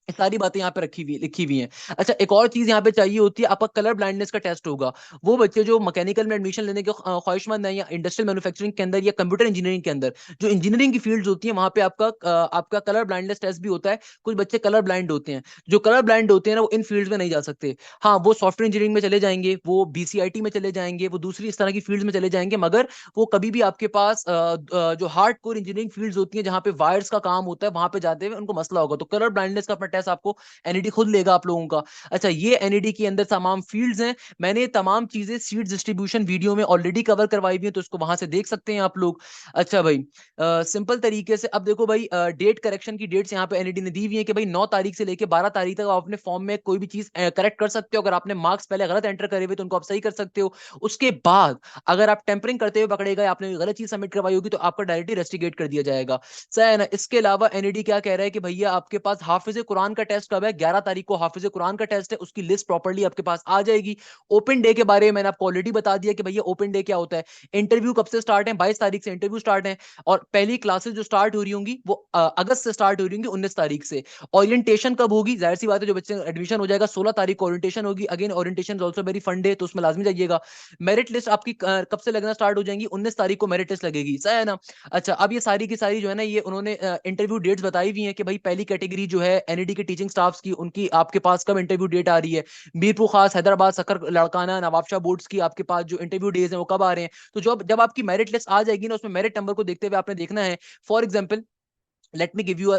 ये सारी बातें यहाँ पे रखी हुई लिखी हुई हैं। अच्छा, एक और चीज यहाँ पे चाहिए होती है, आपका कलर ब्लाइंडनेस का टेस्ट होगा। वो बच्चे जो मैकेनिकल में एडमिशन लेने के ख्वाहिशमंद है, या इंडस्ट्रियल मैन्युफैक्चरिंग के अंदर या कंप्यूटर इंजीनियरिंग के अंदर, जो इंजीनियरिंग की फील्ड्स होती हैं, वहां पे आपका कलर ब्लाइंडनेस टेस्ट भी होता है। कुछ बच्चे कलर ब्लाइंड होते हैं, जो कलर ब्लाइंड होते हैं ना, वो इन फील्ड्स में नहीं जा सकते। हाँ, वो सॉफ्टवेयर इंजीनियरिंग में चले जाएंगे, वो बीसीआईटी में चले जाएंगे, वो दूसरी इस तरह की फील्ड्स में चले जाएंगे, मगर वो कभी भी आपके पास जो हार्ड कोर इंजीनियरिंग फील्ड्स होती हैं, जहां पे वायर्स का काम होता है, वहां पे जाते हुए उनको मसला होगा। तो कलर ब्लाइंडनेस का अपना टेस्ट आपको एनईडी खुद लेगा आप लोगों का। अच्छा, ये एनईडी के अंदर तमाम फील्ड्स हैं। मैंने तमाम चीजें सीट डिस्ट्रीब्यूशन वीडियो में ऑलरेडी कवर करवाई हुई है, तो उसको वहां से देख सकते हैं आप लोग। अच्छा भाई, सिंपल तरीके से अब देखो भाई, डेट करेक्शन की डेट्स यहाँ पे एनईडी ने दी हुई है कि भाई 9 तारीख से लेके 12 तारीख तक आप अपने फॉर्म में कोई भी चीज करेक्ट कर सकते हो। अगर आपने मार्क्स पहले गलत एंटर करे हुए तो उनको आप सही कर सकते हो। उसके बाद अगर आप टेम्परिंग करते हुए पकड़े गए, आपने गलत चीज सबमिट करवाई होगी, तो आपका डायरेक्टली रेस्टिगेट कर दिया जाएगा, सही है ना। इसके अलावा एनईडी क्या कह रहा है कि भैया आपके पास हाफिज कुरान का टेस्ट कब है? 11 तारीख को हाफिज कुरान का टेस्ट है, उसकी लिस्ट प्रॉपर्ली आपके पास आ जाएगी। ओपन डे के बारे में मैंने आपको ऑलरेडी बता दिया कि भैया ओपन डे क्या होता है। इंटरव्यू कब से स्टार्ट है? 22 तारीख से इंटरव्यू स्टार्ट है, और पहली क्लासेस जो स्टार्ट हो रही होंगी वो अगस्त से स्टार्ट हो रही होंगी, 19 तारीख से। ओरिएंटेशन कब होगी? जाहिर सी बात है, जो बच्चे एडमिशन हो जाएगा 16 तारीख को ओरिएंटेशन होगी। Again orientation also very fun day, तो उसमें लाजमी जाइएगा। मेरिट लिस्ट आपकी कब से लगना स्टार्ट हो जाएंगी? 19 तारीख को मेरिट लिस्ट लगेगी, सही है ना। अच्छा, अब ये सारी की सारी जो है ना, ये उन्होंने इंटरव्यू डेट्स बताई हुई हैं कि भाई पहली कैटेगरी जो है एनईडी के टीचिंग स्टाफ्स की, उनकी आपके पास कब इंटरव्यू डेट आ रही है। मीरपुर खास, हैदराबाद, सकर, लड़काना, नवाबशाह बोर्ड्स की आपके पास जो इंटरव्यू डेज हैं वो कब आ रहे हैं। तो जब जब आपकी मेरिट लिस्ट आ जाएगी ना, उसमें मेरिट नंबर को देखते हुए आपने देखना है। For example, let me give you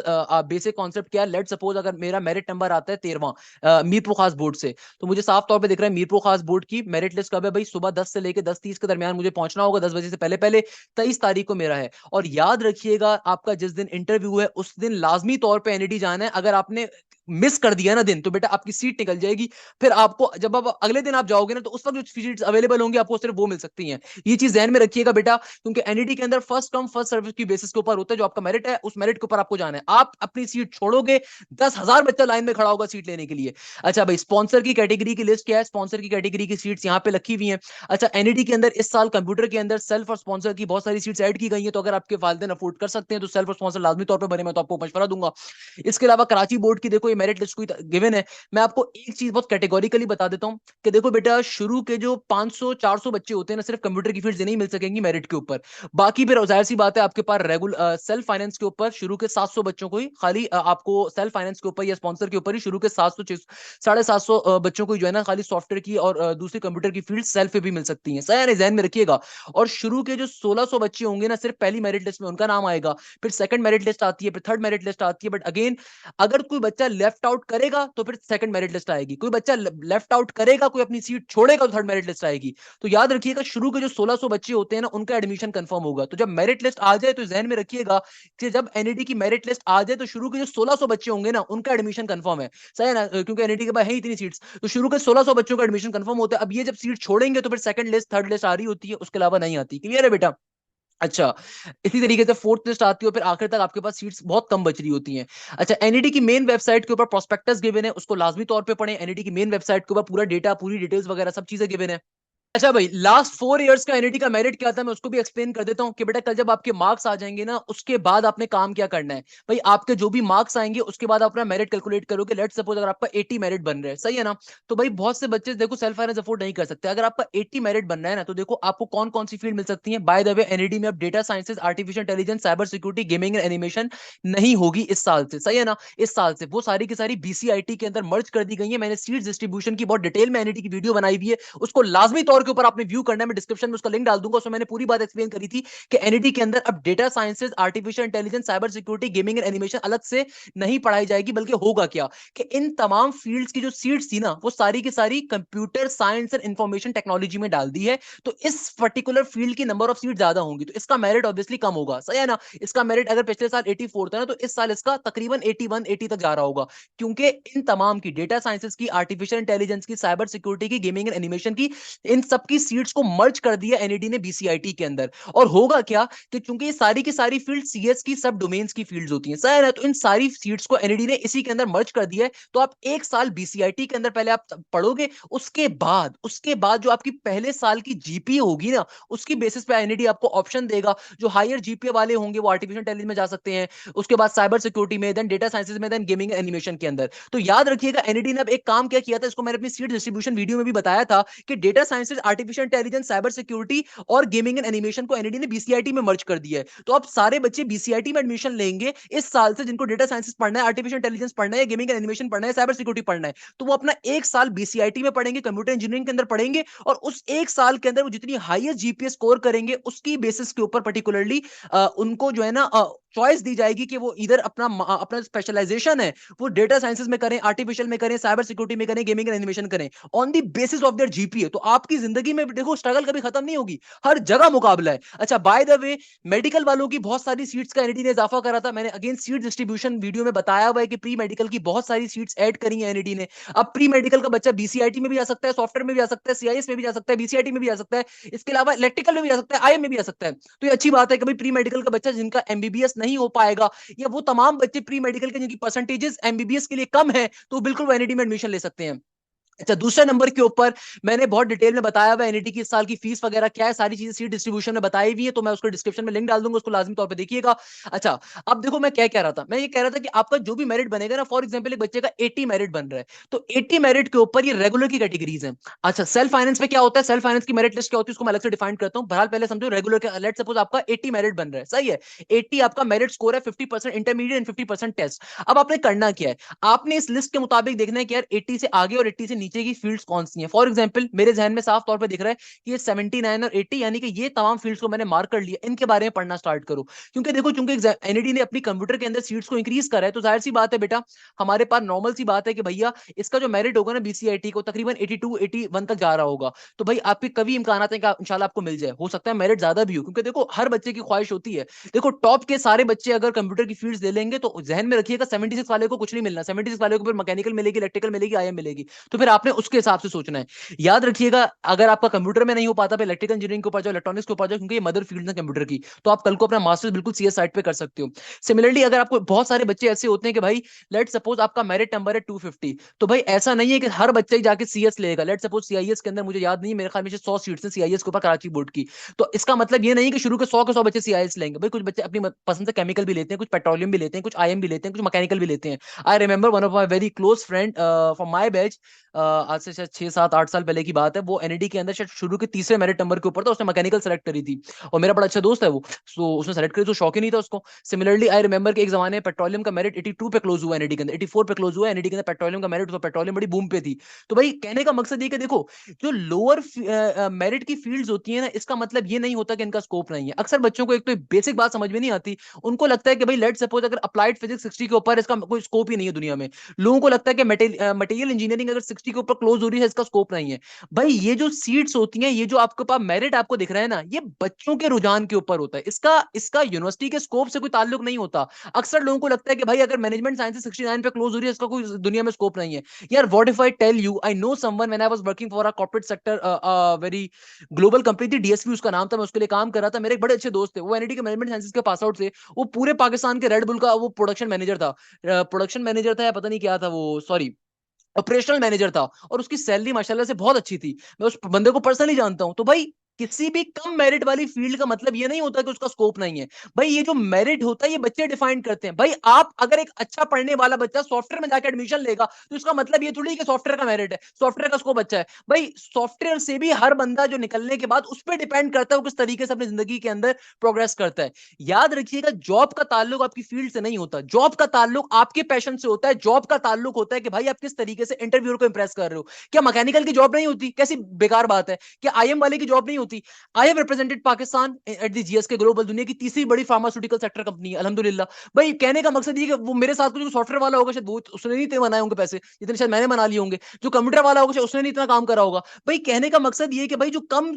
basic concept. क्या है, लेट सपोज अगर मेरा मेरिट नंबर आता है 13वां मीरपुर खास बोर्ड से, तो मुझे साफ तौर पे दिख रहा है मीरपुर खास बोर्ड की मेरिट लिस्ट कब है भाई? सुबह 10 से लेकर 10:30 के दरमियान मुझे पहुंचना होगा, 10 बजे से पहले पहले। 23 तारीख को मेरा है। और याद रखिएगा, आपका जिस दिन इंटरव्यू है उस दिन लाजमी तौर पे एनईडी जाना है। अगर आपने मिस कर दिया ना दिन, तो बेटा आपकी सीट निकल जाएगी। फिर आपको जब आप अगले दिन आप जाओगे ना, तो उस वक्त जो सीट्स अवेलेबल होंगी आपको सिर्फ वो मिल सकती हैं। ये चीज ध्यान में रखिएगा बेटा, क्योंकि एनईडी के अंदर फर्स्ट कम फर्स्ट सर्विस की बेसिस के ऊपर होता है। जो आपका मेरिट है उस मेरिट के ऊपर आपको जाना है। आप अपनी सीट छोड़ोगे, 10,000 बच्चा लाइन में खड़ा होगा सीट लेने के लिए। अच्छा भाई, स्पॉन्सर की कैटेगरी की लिस्ट क्या है? स्पॉन्सर की कैटेगरी की सीट्स यहाँ पे रखी हुई हैं। अच्छा, एनईडी के अंदर इस साल कंप्यूटर के अंदर सेल्फ और स्पॉन्सर की बहुत सारी सीट्स ऐड की गई हैं, तो अगर आपके वालिदैन अफोर्ड कर सकते हैं तो सेल्फ और स्पॉन्सर लाजमी तौर पर बने, मैं तो आपको मशवरा दूंगा। इसके अलावा कराची बोर्ड की देखो ये मेरिट लिस्ट कोई गिवन है। मैं आपको एक चीज बहुत कैटेगोरिकली बता देता हूं कि देखो बेटा, शुरू के जो 500-400 बच्चे होते हैं ना, सिर्फ कंप्यूटर की फील्ड नहीं मिल सकेंगी मेरिट के ऊपर। बाकी फिर जाहिर सी बात है, आपके पास रेगुलर सेल्फ फाइनेंस के ऊपर शुरू के 700 बच्चों को ही खाली आपको सेल्फ फाइनेंस के ऊपर या स्पॉन्सर के ऊपर ही शुरू के 700 750 बच्चों को जो है ना, खाली सॉफ्टवेयर की और दूसरी कंप्यूटर की फील्ड सेल्फ पे भी मिल सकती है, सही ध्यान में रखिएगा। और शुरू के जो 1600 बच्चे होंगे ना, सिर्फ पहली मेरिट लिस्ट में उनका नाम आएगा, फिर सेकंड मेरिट लिस्ट आती है, फिर थर्ड मेरिट लिस्ट आती है। बट अगेन, अगर कोई बच्चा लेफ्ट आउट करेगा तो फिर सेकंड मेरिट लिस्ट आएगी, कोई बच्चा लेफ्ट आउट करेगा, कोई अपनी सीट छोड़ेगा तो थर्ड मेरिट लिस्ट आएगी। तो याद रखिएगा शुरू के जो 1600 बच्चे होते हैं ना, उनका एडमिशन कंफर्म होगा। तो जब मेरिट लिस्ट आ जाए तो ध्यान में रखिएगा कि जब एनईडी की मेरिट लिस्ट आ जाए तो शुरू के जो 1600 बच्चे होंगे ना, उनका एडमिशन कंफर्म है, सही है ना, क्योंकि एनईडी के पास है इतनी सीट्स। तो शुरू के 1600 बच्चों का एडमिशन कंफर्म होता है। अब ये जब सीट छोड़ेंगे तो फिर सेकंड लिस्ट थर्ड लिस्ट आ रही होती है, उसके अलावा नहीं आती। क्लियर है बेटा? अच्छा, इसी तरीके से फोर्थ लिस्ट आती है, फिर आखिर तक आपके पास सीट्स बहुत कम बच रही होती हैं। अच्छा, एनईडी की मेन वेबसाइट के ऊपर प्रोस्पेक्टस गिवन है, उसको लाजमी तौर पे पढ़ें। एनईडी की मेन वेबसाइट के ऊपर पूरा डेटा, पूरी डिटेल्स वगैरह सब चीजें गिवन है। अच्छा भाई, लास्ट 4 इयर्स का एनईटी का मेरिट क्या था, मैं उसको भी एक्सप्लेन कर देता हूँ कि बेटा कल जब आपके मार्क्स आ जाएंगे ना, उसके बाद आपने काम क्या करना है। भाई आपके जो भी मार्क्स आएंगे उसके बाद अपना मेरिट कैलकुलेट करोगे। लेट्स सपोज अगर आपका 80 मेरिट बन रहा है, सही है ना, तो भाई बहुत से बच्चे देखो सेल्फ फाइनेंस अफोर्ड नहीं कर सकते। अगर आपका 80 मेरिट बन रहा है ना, तो देखो आपको कौन कौन सी फील्ड मिल सकती है। बाय द वे, एनईडी में अब data sciences, artificial intelligence, cyber security, gaming and animation नहीं होगी इस साल से, सही है ना। इस साल से वो सारी की सारी बीसीआईटी के अंदर मर्ज कर दी गई है। मैंने सीट डिस्ट्रीब्यूशन की बहुत डिटेल में एनईटी की वीडियो बनाई हुई है, उसको लाजमी तौर के ऊपर आपने व्यू करना है। मैं डिस्क्रिप्शन में उसका लिंक डाल दूंगा, उसमें मैंने पूरी बात एक्सप्लेन करी थी कि एनईटी के अंदर अब data sciences, artificial intelligence, cyber security, gaming and animation अलग से नहीं पढ़ाई जाएगी, बल्कि होगा क्या कि इन तमाम फील्ड्स की जो सीट्स थी ना, वो सारी की सारी computer science and information technology में डाल दी है। तो इस पर्टिकुलर फील्ड की नंबर ऑफ सीट ज्यादा होंगी, तो इसका मेरिट ऑब्वियसली कम होगा, सही है ना। इसका मेरिट अगर पिछले साल 84 था ना, तो इस साल इसका तकरीबन 81 80 तक जा रहा होगा, क्योंकि इन तमाम की डेटा साइंसेज की, आर्टिफिशियल इंटेलिजेंस की, साइबर सिक्योरिटी की, गेमिंग एंड एनिमेशन की, इन सबकी सीट्स को मर्ज कर दिया एनईडी ने बीसीआईटी के अंदर। और होगा क्या कि चूंकि ये सारी की सारी फील्ड सीएस की सब डोमेन्स की फील्ड्स होती हैं, सही है, तो इन सारी सीट्स को एनईडी ने इसी के अंदर मर्ज कर दिया है। तो आप एक साल बीसीआईटी के अंदर पहले आप पढ़ोगे, उसके बाद जो आपकी पहले साल की जीपीए होगी ना, उसकी बेसिस पे एनईडी आपको ऑप्शन देगा। जो हायर जीपीए वाले होंगे वो आर्टिफिशियल इंटेलिजेंस में जा सकते हैं, उसके बाद साइबर सिक्योरिटी में, देन डेटा साइंसेज में, देन गेमिंग एनिमेशन के अंदर। तो याद रखिएगा एनईडी ने अब एक काम क्या किया था, इसको मैंने अपनी सीट डिस्ट्रीब्यूशन वीडियो में भी बताया था कि data sciences, artificial intelligence, cyber security और गेमिंग एंड एनिमेशन को एनईडी ने बीसीआईटी में मर्ज कर दिया है। तो अब सारे बच्चे बीसीआईटी में एडमिशन लेंगे इस साल से, जिनको डेटा साइंसेज पढ़ना है, आर्टिफिशियल इंटेलिजेंस पढ़ना है, गेमिंग एंड एनिमेशन पढ़ना है, साइबर सिक्योरिटी पढ़ना है, तो वो अपना एक साल बीसीआईटी में पढ़ेंगे, कंप्यूटर इंजीनियरिंग के अंदर पढ़ेंगे। और उस एक साल के अंदर वो जितनी हाईएस्ट जीपीए स्कोर करेंगे, उसकी बेसिस के ऊपर पर्टिकुलरली उनको जो है ना चॉइस दी जाएगी कि वो इधर अपना अपना स्पेशलाइजेशन है वो डेटा साइंसेज में करें, आर्टिफिशियल में करें, साइबर सिक्योरिटी में करें, गेमिंग एंड एनिमेशन करें, on the basis of their GPA. तो आपकी जिंदगी में देखो स्ट्रगल कभी खत्म नहीं होगी, हर जगह मुकाबला है। अच्छा, बाय द वे, मेडिकल वालों की बहुत सारी सीट्स का एनईडी ने इजाफा करा था। मैंने अगेन सीट डिस्ट्रीब्यूशन वीडियो में बताया हुआ है कि प्री मेडिकल की बहुत सारी सीट्स ऐड करी है एनईडी ने। अब प्री मेडिकल का बच्चा बीसीआईटी में भी जा सकता है, सॉफ्टवेयर में भी जा सकता है, सीआईएस में भी जा सकता है, बीसीआईटी में भी जा सकता है, इसके अलावा इलेक्ट्रिकल में भी जा सकता है, आईएम में भी जा सकता है। तो ये अच्छी बात है कि भाई प्री मेडिकल का बच्चा जिनका एमबीबीएस नहीं हो पाएगा, या वो तमाम बच्चे प्री मेडिकल के जिनकी परसेंटेजेस एमबीबीएस के लिए कम है, तो बिल्कुल वो एनईडी में एडमिशन ले सकते हैं। अच्छा, दूसरे नंबर के ऊपर मैंने बहुत डिटेल में बताया हुआ एनईटी की इस साल की फीस वगैरह क्या है, सारी चीजें सीट डिस्ट्रीब्यूशन में बताई हुई है, तो मैं उसको डिस्क्रिप्शन में लिंक डाल दूंगा, उसको लाजमी तौर पे देखिएगा। अच्छा, अब देखो मैं क्या कह रहा था, मैं ये कह रहा था कि आपका जो भी मेरिट बनेगा ना, फॉर एग्जांपल एक बच्चे का 80 मेरिट बन रहा है, तो 80 मेरिट के ऊपर ये रेगुलर की कैटेगरीज है। अच्छा, सेल्फ फाइनेंस में क्या होता है, सेल्फ फाइनेंस की मेरिट लिस्ट क्या होती है, उसको मैं अलग से डिफाइन करता हूं। बहरहाल पहले समझो रेगुलर के, लेट सपोज आपका 80 मेरिट बन रहा है, सही है, 80 आपका मेरिट स्कोर है, 50% इंटरमीडिएट एंड 50% टेस्ट। अब आपने करना क्या है, आपने इस लिस्ट के मुताबिक देखना है कि यार 80 से आगे और 80 से नीचे की फील्ड्स कौन सी हैं। फॉर एग्जांपल मेरे जहन में साफ तौर पे दिख रहा है कि ये 79 और 80, यानी कि ये तमाम फील्ड्स को मैंने मार्क कर लिया, इनके बारे में पढ़ना स्टार्ट करो। क्योंकि देखो, चूंकि एनईडी ने अपनी कंप्यूटर के अंदर सीट्स को इंक्रीज करा है, तो जाहिर सी बात है बेटा, हमारे पास नॉर्मल सी बात है कि भैया इसका जो मेरिट होगा ना बीसीआईटी को, तकरीबन 82 81 तक जा रहा होगा। तो भाई आपके कभी इम्कान है कि इंशाल्लाह आपको मिल जाए, हो सकता है मेरिट ज्यादा भी हो, क्योंकि देखो हर बच्चे की ख्वाहिश होती है। देखो टॉप के सारे बच्चे अगर कंप्यूटर की फील्ड्स ले लेंगे, तो जहन में रखिएगा 76 वाले को कुछ नहीं मिलना, 76 वाले को फिर मैकेनिकल मिलेगी, इलेक्ट्रिकल मिलेगी, आईएम मिलेगी। तो फिर आपने उसके हिसाब से सोचना है। याद रखिएगा, अगर आपका कंप्यूटर में नहीं हो पाता, इलेक्ट्रिकल इंजीनियरिंग के ऊपर जाओ, इलेक्ट्रॉनिक्स के ऊपर जाओ, क्योंकि ये मदर फील्ड है कंप्यूटर की, तो आप कल को अपना मास्टर्स बिल्कुल सीएस साइड पे कर सकते हो। सिमिलरली अगर आपको बहुत सारे बच्चे ऐसे होते हैं कि भाई लेट सपोज आपका मेरिट नंबर है 250, तो भाई ऐसा नहीं है कि हर बच्चा ही जाके सीएस लेगा। लेट सपोज सीआईएस के अंदर मुझे याद नहीं, मेरे ख्याल में 100 सीट्स हैं सीआईएस के ऊपर कराची बोर्ड की। तो इसका मतलब ये नहीं कि शुरू के 100 बच्चे सीआईएस लेंगे। भाई कुछ बच्चे अपनी पसंद से केमिकल भी लेते हैं, कुछ पेट्रोलियम भी लेते हैं, कुछ आईएम भी लेते हैं, कुछ मैकेनिकल भी लेते हैं। I remember one of my very close friend from my batch, आज से शायद 6 7 8 साल पहले की बात है। वो एनईडी के अंदर शायद शुरू के तीसरे मेरिट नंबर के ऊपर था, उसने मैकेनिकल सेलेक्ट करी थी और मेरा बड़ा अच्छा दोस्त है वो, सो उसने सेलेक्ट करी तो शौक ही नहीं था उसको। सिमिलरली आई रिमेंबर कि एक जमाने में पेट्रोलियम का मेरिट 82 पे क्लोज हुआ एनईडी के अंदर, 84 पे क्लोज हुआ एनईडी के अंदर पेट्रोलियम का मेरिट, तो पेट्रोलियम बड़ी बूम पे थी। तो भाई कहने का मकसद ये कि देखो जो लोअर मेरिट की फील्ड्स होती है ना, इसका मतलब ये नहीं होता कि इनका स्कोप नहीं है। अक्सर बच्चों को एक तो बेसिक बात समझ में नहीं आती, उनको लगता है कि भाई लेट सपोज अगर अप्लाइड फिजिक्स 60 के ऊपर, इसका कोई स्कोप ही नहीं है दुनिया में। लोगों को लगता है कि मटेरियल इंजीनियरिंग अगर 60 के ऊपर क्लोज हो रही है, इसका स्कोप नहीं है। भाई ये जो सीट्स होती हैं, ये जो आपके पास मेरिट आपको दिख रहा है ना, ये बच्चों के रुझान के ऊपर होता है, इसका इसका यूनिवर्सिटी के स्कोप से कोई ताल्लुक नहीं होता। अक्सर लोगों को लगता है कि भाई अगर मैनेजमेंट साइंस 69 पे क्लोज हो रही है, इसका कोई दुनिया में स्कोप नहीं है। यार what if I tell you, I know someone when I was working for a corporate sector, very global company थी, डीएसपी उसका नाम था, मैं उसके लिए काम कर रहा था। मेरे एक बड़े अच्छे दोस्त थे, वो एनआईटी के मैनेजमेंट साइंसेज के पास आउट से, वो पूरे पाकिस्तान के रेड बुल का वो प्रोडक्शन मैनेजर था, प्रोडक्शन मैनेजर था या पता नहीं क्या था वो, सॉरी ऑपरेशनल मैनेजर था। और उसकी सैलरी माशाल्लाह से बहुत अच्छी थी, मैं उस बंदे को पर्सनली जानता हूं। तो भाई किसी भी कम मेरिट वाली फील्ड का मतलब ये नहीं होता कि उसका स्कोप नहीं है। भाई ये जो मेरिट होता है ये बच्चे डिफाइन करते हैं। भाई आप अगर एक अच्छा पढ़ने वाला बच्चा सॉफ्टवेयर में जाकर एडमिशन लेगा, तो इसका मतलब ये थोड़ी कि सॉफ्टवेयर का मेरिट है, सॉफ्टवेयर का स्कोप अच्छा है। भाई सॉफ्टवेयर से भी हर बंदा जो निकलने के बाद उस पर डिपेंड करता है वो किस तरीके से अपनी जिंदगी के अंदर प्रोग्रेस करता है। याद रखिएगा, जॉब का ताल्लुक आपकी फील्ड से नहीं होता, जॉब का ताल्लुक आपके पैशन से होता है। जॉब का ताल्लुक होता है कि भाई आप किस तरीके से इंटरव्यूअर को इंप्रेस कर रहे हो। क्या मैकेनिकल की जॉब नहीं होती? कैसी बेकार बात है। क्या आईएम वाले की जॉब नहीं होती? I have represented Pakistan at the GSK global, दुनिया की तीसरी बड़ी फार्मास्यूटिकल सेक्टर कंपनी है अल्हम्दुलिल्लाह। भाई कहने का मकसद ये कि वो मेरे साथ जो सॉफ्टवेयर वाला होगा शायद वो उसने नहीं इतने बनाए होंगे पैसे जितने शायद मैंने बना लिए होंगे, जो कंप्यूटर वाला होगा शायद उसने नहीं इतना काम करा होगा। भाई कहने का मकसद ये कि भाई जो कम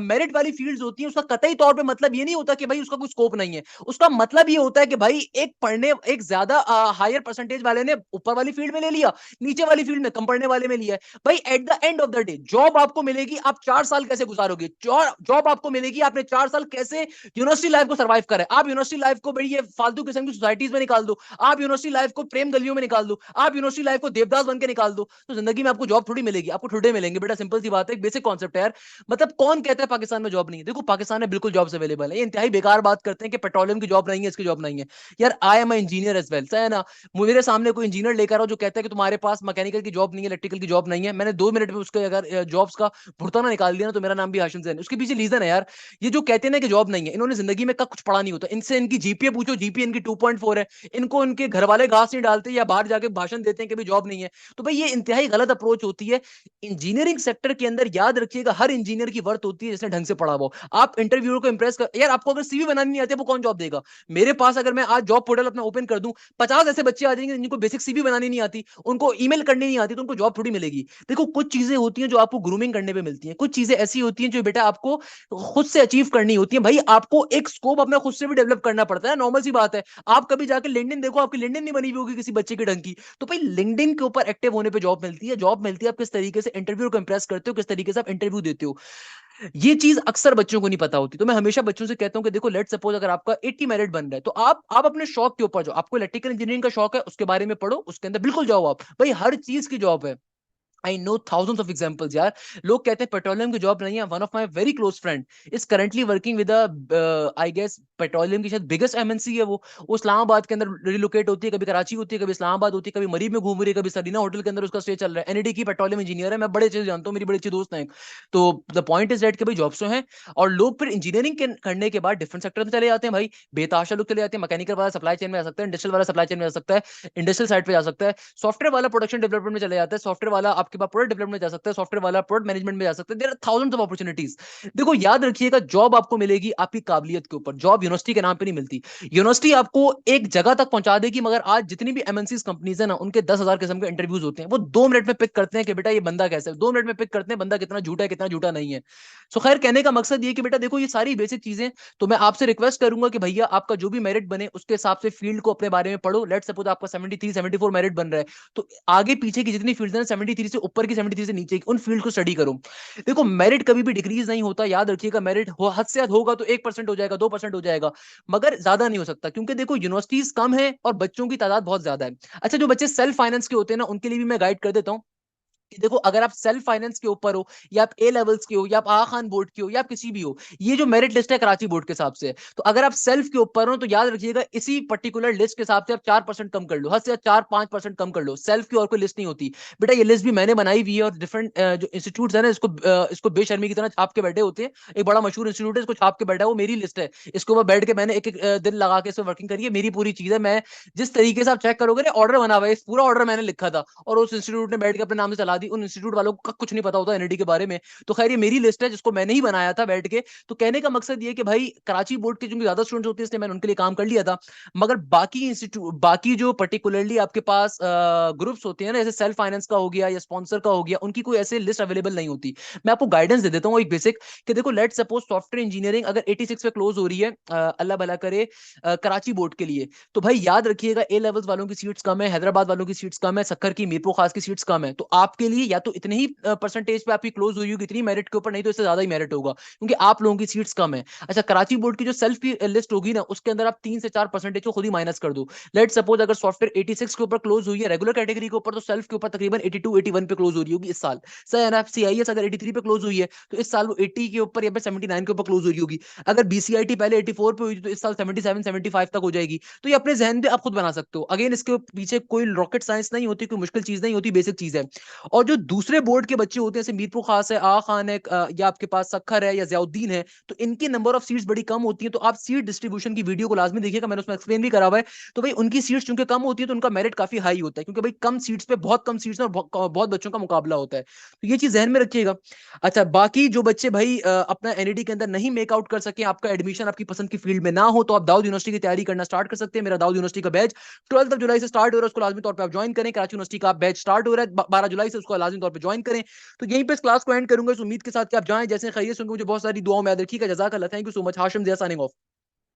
मेरिट वाली फील्ड्स होती हैं, उसका कतई तौर पे मतलब ये नहीं होता कि भाई उसका कोई स्कोप नहीं है। उसका मतलब ये होता है कि भाई एक पढ़ने एक ज्यादा हायर परसेंटेज वाले ने ऊपर वाली फील्ड में ले लिया, नीचे वाली फील्ड में कम पढ़ने वाले में लिया है। भाई at the end of the day job आपको मिलेगी, आप 4 साल कैसे गुजारोगे, जॉब आपको मिलेगी, आपने 4 साल कैसे यूनिवर्सिटी लाइफ को सर्वाइव करा है। आप यूनिवर्सिटी लाइफ को बड़ी ये फालतू किस्म की सोसाइटीज में निकाल दो, आप यूनिवर्सिटी लाइफ को प्रेम गलियों में निकाल दो, आप यूनिवर्सिटी लाइफ को देवदास बन के निकाल दो, तो जिंदगी में आपको जॉब थोड़ी मिलेगी, आपको ठुड्डे मिलेंगे। बेटा सिंपल सी बात है, एक बेसिक कॉन्सेप्ट है यार। मतलब कौन कहता है पाकिस्तान में जॉब नहीं है? देखो पाकिस्तान में बिल्कुल जॉब्स अवेलेबल है। ये इंतहाई बेकार बात करते हैं कि पेट्रोलियम की जॉब नहीं है, इसकी जॉब नहीं है। यार I am engineer as well, है ना। मेरे सामने कोई इंजीनियर लेकर आओ जो कहता है कि तुम्हारे पास मैकेनिकल की जॉब नहीं है, इलेक्ट्रिकल की जॉब नहीं है, मैंने 2 मिनट में उसके अगर जॉब्स का भुरताना निकाल दिया ना, तो मेरा नाम भी हाशिम जैन। उसके पीछे रीजन है यार, ये जो कहते हैं ना कि जॉब नहीं है, इन्होंने जिंदगी में कुछ पढ़ा नहीं होता। इनसे इनकी जीपीए पूछो, जीपीए इनकी 2.4 है। इनको इनके घर वाले घास नहीं डालते या बाहर जाके भाषण देते हैं कि भाई जॉब नहीं है। तो भाई ये इंतहाई गलत अप्रोच होती है। इंजीनियरिंग सेक्टर के अंदर याद रखिएगा, हर इंजीनियर की वर्थ होती है जिसने ढंग से पढ़ा हो। आप इंटरव्यूअर को इंप्रेस कर, यार आपको अगर सीवी बनानी नहीं आती वो कौन जॉब देगा? मेरे पास अगर मैं आज जॉब पोर्टल अपना ओपन कर दूं, 50 ऐसे बच्चे आ जाएंगे जिनको बेसिक सीवी बनानी नहीं आती, उनको ईमेल करनी नहीं आती, तो उनको जॉब थोड़ी मिलेगी। देखो कुछ चीजें होती हैं जो आपको ग्रूमिंग करने पे मिलती हैं, कुछ चीजें ऐसी होती हैं जो बेटा आपको खुद से अचीव करनी होती है। भाई आपको एक स्कोप अपना खुद से भी डेवलप करना पड़ता है, नॉर्मल सी बात है। आप कभी जाके लिंक्डइन देखो, आपकी लिंक्डइन नहीं बनी हुई होगी किसी बच्चे की ढंग की। तो भाई लिंक्डइन के ऊपर एक्टिव होने पे जॉब मिलती है। जॉब मिलती है आप किस तरीके से इंटरव्यू को इंप्रेस करते हो, किस तरीके से आप इंटरव्यू देते हो। ये चीज अक्सर बच्चों को नहीं पता होती। तो मैं हमेशा बच्चों से कहता हूं कि देखो लेट सपोज अगर आपका 80 मेरिट बन रहा है, तो आप अपने शौक के ऊपर, जो आपको इलेक्ट्रिकल इंजीनियरिंग का शौक है उसके बारे में पढ़ो, उसके अंदर बिल्कुल जाओ आप। भाई हर चीज की जॉब है। I know thousands of examples यार। लोग कहते हैं पेट्रोलियम की जॉब नहीं है। One of my very close friend is currently working with I guess petroleum की शायद बिगेस्ट एमएनसी है वो इस्लामाबाद के अंदर रिलोकेट होती है, कभी कराची होती है, कभी इस्लामाबाद होती है, कभी मरीब में घूम रही है, कभी सरीना होटल के अंदर उसका स्टे चल रहा है। एनईडी की पेट्रोलियम इंजीनियर है, मैं बड़े अच्छे से जानता हूँ, मेरी बड़ी अच्छी दोस्त है। तो द पॉइंट इज दैट कि भाई जॉब्स तो हैं, और लोग फिर इंजीनियरिंग करने के बाद डिफरेंट सेक्टर में चले जाते हैं। भाई बेताशा लोग चले जाते हैं, मैकेनिकल वाला सप्लाई चेन में आ सकता है, इंडस्ट्रियल वाला सप्लाई चेन में आ सकता है, इंडस्ट्रियल साइड पे जा सकता है, सॉफ्टवेयर वाला प्रोडक्शन डेवलपमेंट में चले जाता है, सॉफ्टवेयर वाला आपके पास प्रोडक्ट डेवलपमेंट में जा सकता है, सॉफ्टवेयर वाला प्रोडक्ट मैनेजमेंट में जा सकता है। There are thousands of opportunities. देखो याद रखिएगा, जॉब आपको मिलेगी आपकी काबिलियत के ऊपर, जॉब यूनिवर्सिटी के नाम पे नहीं मिलती। यूनिवर्सिटी आपको एक जगह तक पहुंचा देगी, मगर आज जितनी भी एमएनसीज कंपनीज है ना, उनके 10,000 किस्म के इंटरव्यूज होते हैं। वो 2 मिनट में पिक करते हैं कि बेटा ये बंदा कैसा है, 2 मिनट में पिक करते हैं बंदा कितना झूठा है कितना झूठा नहीं है। सो खैर कहने का मकसद ये कि बेटा देखो ये सारी बेसिक चीजें, तो मैं आपसे रिक्वेस्ट करूंगा कि भैया आपका जो भी मेरिट बने उसके हिसाब से फील्ड को अपने बारे में पढ़ो। लेट सपोज आपका 73 74 मेरिट बन रहा है, तो आगे पीछे की जितनी फील्ड है, 73 से ऊपर की 73 से नीचे की, उन फील्ड को स्टडी करो। देखो मेरिट कभी भी डिक्रीज नहीं होता, याद रखिएगा। मेरिट हद से हद होगा तो 1% हो जाएगा, 2% हो जाएगा, मगर ज्यादा नहीं हो सकता, क्योंकि देखो यूनिवर्सिटीज कम है और बच्चों की तादाद बहुत ज्यादा है। अच्छा जो बच्चे सेल्फ फाइनेंस के होते हैं ना, उनके लिए भी मैं गाइड कर देता हूँ। कि देखो अगर आप सेल्फ फाइनेंस के ऊपर हो, या आप ए लेवल्स के हो, या आप आगा खान बोर्ड के हो, या आप किसी भी हो, ये जो मेरिट लिस्ट है कराची बोर्ड के हिसाब से, तो अगर आप सेल्फ के ऊपर हो तो याद रखिएगा इसी पर्टिकुलर लिस्ट के हिसाब से आप 4% कम कर लो, हद से 4-5% कम कर लो। सेल्फ की और कोई लिस्ट नहीं होती बेटा, ये लिस्ट भी मैंने बनाई हुई है, और डिफरेंट जो इंस्टीट्यूट है ना, इसको बेशर्मी की तरह छाप के बैठे होते हैं। एक बड़ा मशहूर इंस्टीट्यूट है, इसको छाप के बैठा है, वो मेरी लिस्ट है। इसको मैं बैठ के मैंने एक एक दिन लगा के इसमें वर्किंग करी है, मेरी पूरी चीज है। मैं जिस तरीके से आप चेक करोगे ना, ऑर्डर बना हुआ है, इस पूरा ऑर्डर मैंने लिखा था, और उस इंस्टीट्यूट ने बैठ के अपने नाम से चला दी। उन इंस्टीट्यूट वालों को कुछ नहीं पता होता एनईडी के बारे में। तो खैर ये मेरी लिस्ट है जिसको मैंने ही बनाया था बैठ के। तो कहने का मकसद ये कि भाई कराची बोर्ड के जो ज्यादा स्टूडेंट्स होते हैं, इसलिए मैंने उनके लिए काम कर लिया था। मगर बाकी इंस्टीट्यूट, बाकी जो पर्टिकुलरली आपके पास ग्रुप्स होते हैं ना, जैसे सेल्फ फाइनेंस का हो गया या स्पॉन्सर का हो गया, उनकी कोई ऐसे लिस्ट अवेलेबल नहीं होती। मैं आपको गाइडेंस दे देता हूँ एक बेसिक, कि देखो लेट सपोज सॉफ्टवेयर इंजीनियरिंग अगर 86 पे क्लोज हो रही है, अल्लाह भला करे, कराची बोर्ड के लिए, तो भाई याद रखिएगा ए लेवल्स वालों की सीट्स कम है, हैदराबाद वालों की सीट्स कम है, सक्कर की, मीरपुर खास की सीट्स कम है। तो आपके लिए या तो इतने ही परसेंटेज पे आपकी क्लोज हुई होगी, इतनी मेरिट के ऊपर, नहीं तो इससे ज्यादा ही मेरिट होगा, क्योंकि आप लोगों की सीट्स कम है। अच्छा, कराची बोर्ड की जो सेल्फ की लिस्ट होगी ना, उसके अंदर आप 3 से 4% को खुद ही माइनस कर दो। लेट सपोज अगर सॉफ्टवेयर 86 के ऊपर क्लोज हुई है रेगुलर कैटेगरी के ऊपर, तो सेल्फ के ऊपर तकरीबन 82-81 पे क्लोज हो रही होगी इस साल। सही है ना? सीआईएस अगर 83 पे क्लोज हुई है, तो इस साल वो 80 के ऊपर या 79 के ऊपर क्लोज हो रही होगी। अगर बीसीआईटी पहले 84 पे हुई थी, तो इस साल 77-75 तक हो जाएगी। तो ये अपने जहन पे आप खुद बना सकते हो। अगेन इसके पीछे कोई रॉकेट साइंस नहीं होती, कोई मुश्किल चीज नहीं होती, बेसिक चीज है। और जो दूसरे बोर्ड के बच्चे होते हैं, जैसे मीरपुर खास है, आ खान है, या आपके पास सखर है या जियाउद्दीन है, तो इनकी नंबर ऑफ सीट्स बड़ी कम होती है। तो आप सीट डिस्ट्रीब्यूशन की वीडियो को लाजमी देखिएगा, मैंने उसमें एक्सप्लेन भी करा हुआ है। तो भाई उनकी सीट्स चूंकि कम होती है, तो उनका मेरिट काफी हाई होता है, क्योंकि भाई कम सीट्स पे बहुत कम सीट्स और बहुत बच्चों का मुकाबला होता है। तो ये चीज जहन में रखिएगा। अच्छा, बाकी जो बच्चे भाई अपना एनईडी के अंदर नहीं मेकआउट कर सके, आपका एडमिशन आपकी पसंद की फील्ड में ना हो, तो आप दाऊद यूनिवर्सिटी की तैयारी करना स्टार्ट कर सकते हैं। मेरा दाऊद यूनिवर्सिटी का बैच 12 जुलाई से स्टार्ट हो रहा है, उसको लाजमी तौर पर आप ज्वाइन करें। कराची यूनिवर्सिटी का बैच स्टार्ट हो रहा है 12 जुलाई से, उसको लाजमी तौर पर ज्वाइन करें। तो यहीं पे इस क्लास को एंड करूंगा, इस उम्मीद के साथ कि आप जाएं, जैसे खैरियत होंगे। मुझे बहुत सारी दुआओं में याद रखिएगा। जज़ाकल्लाह, thank you so much. Hashim Zia signing of.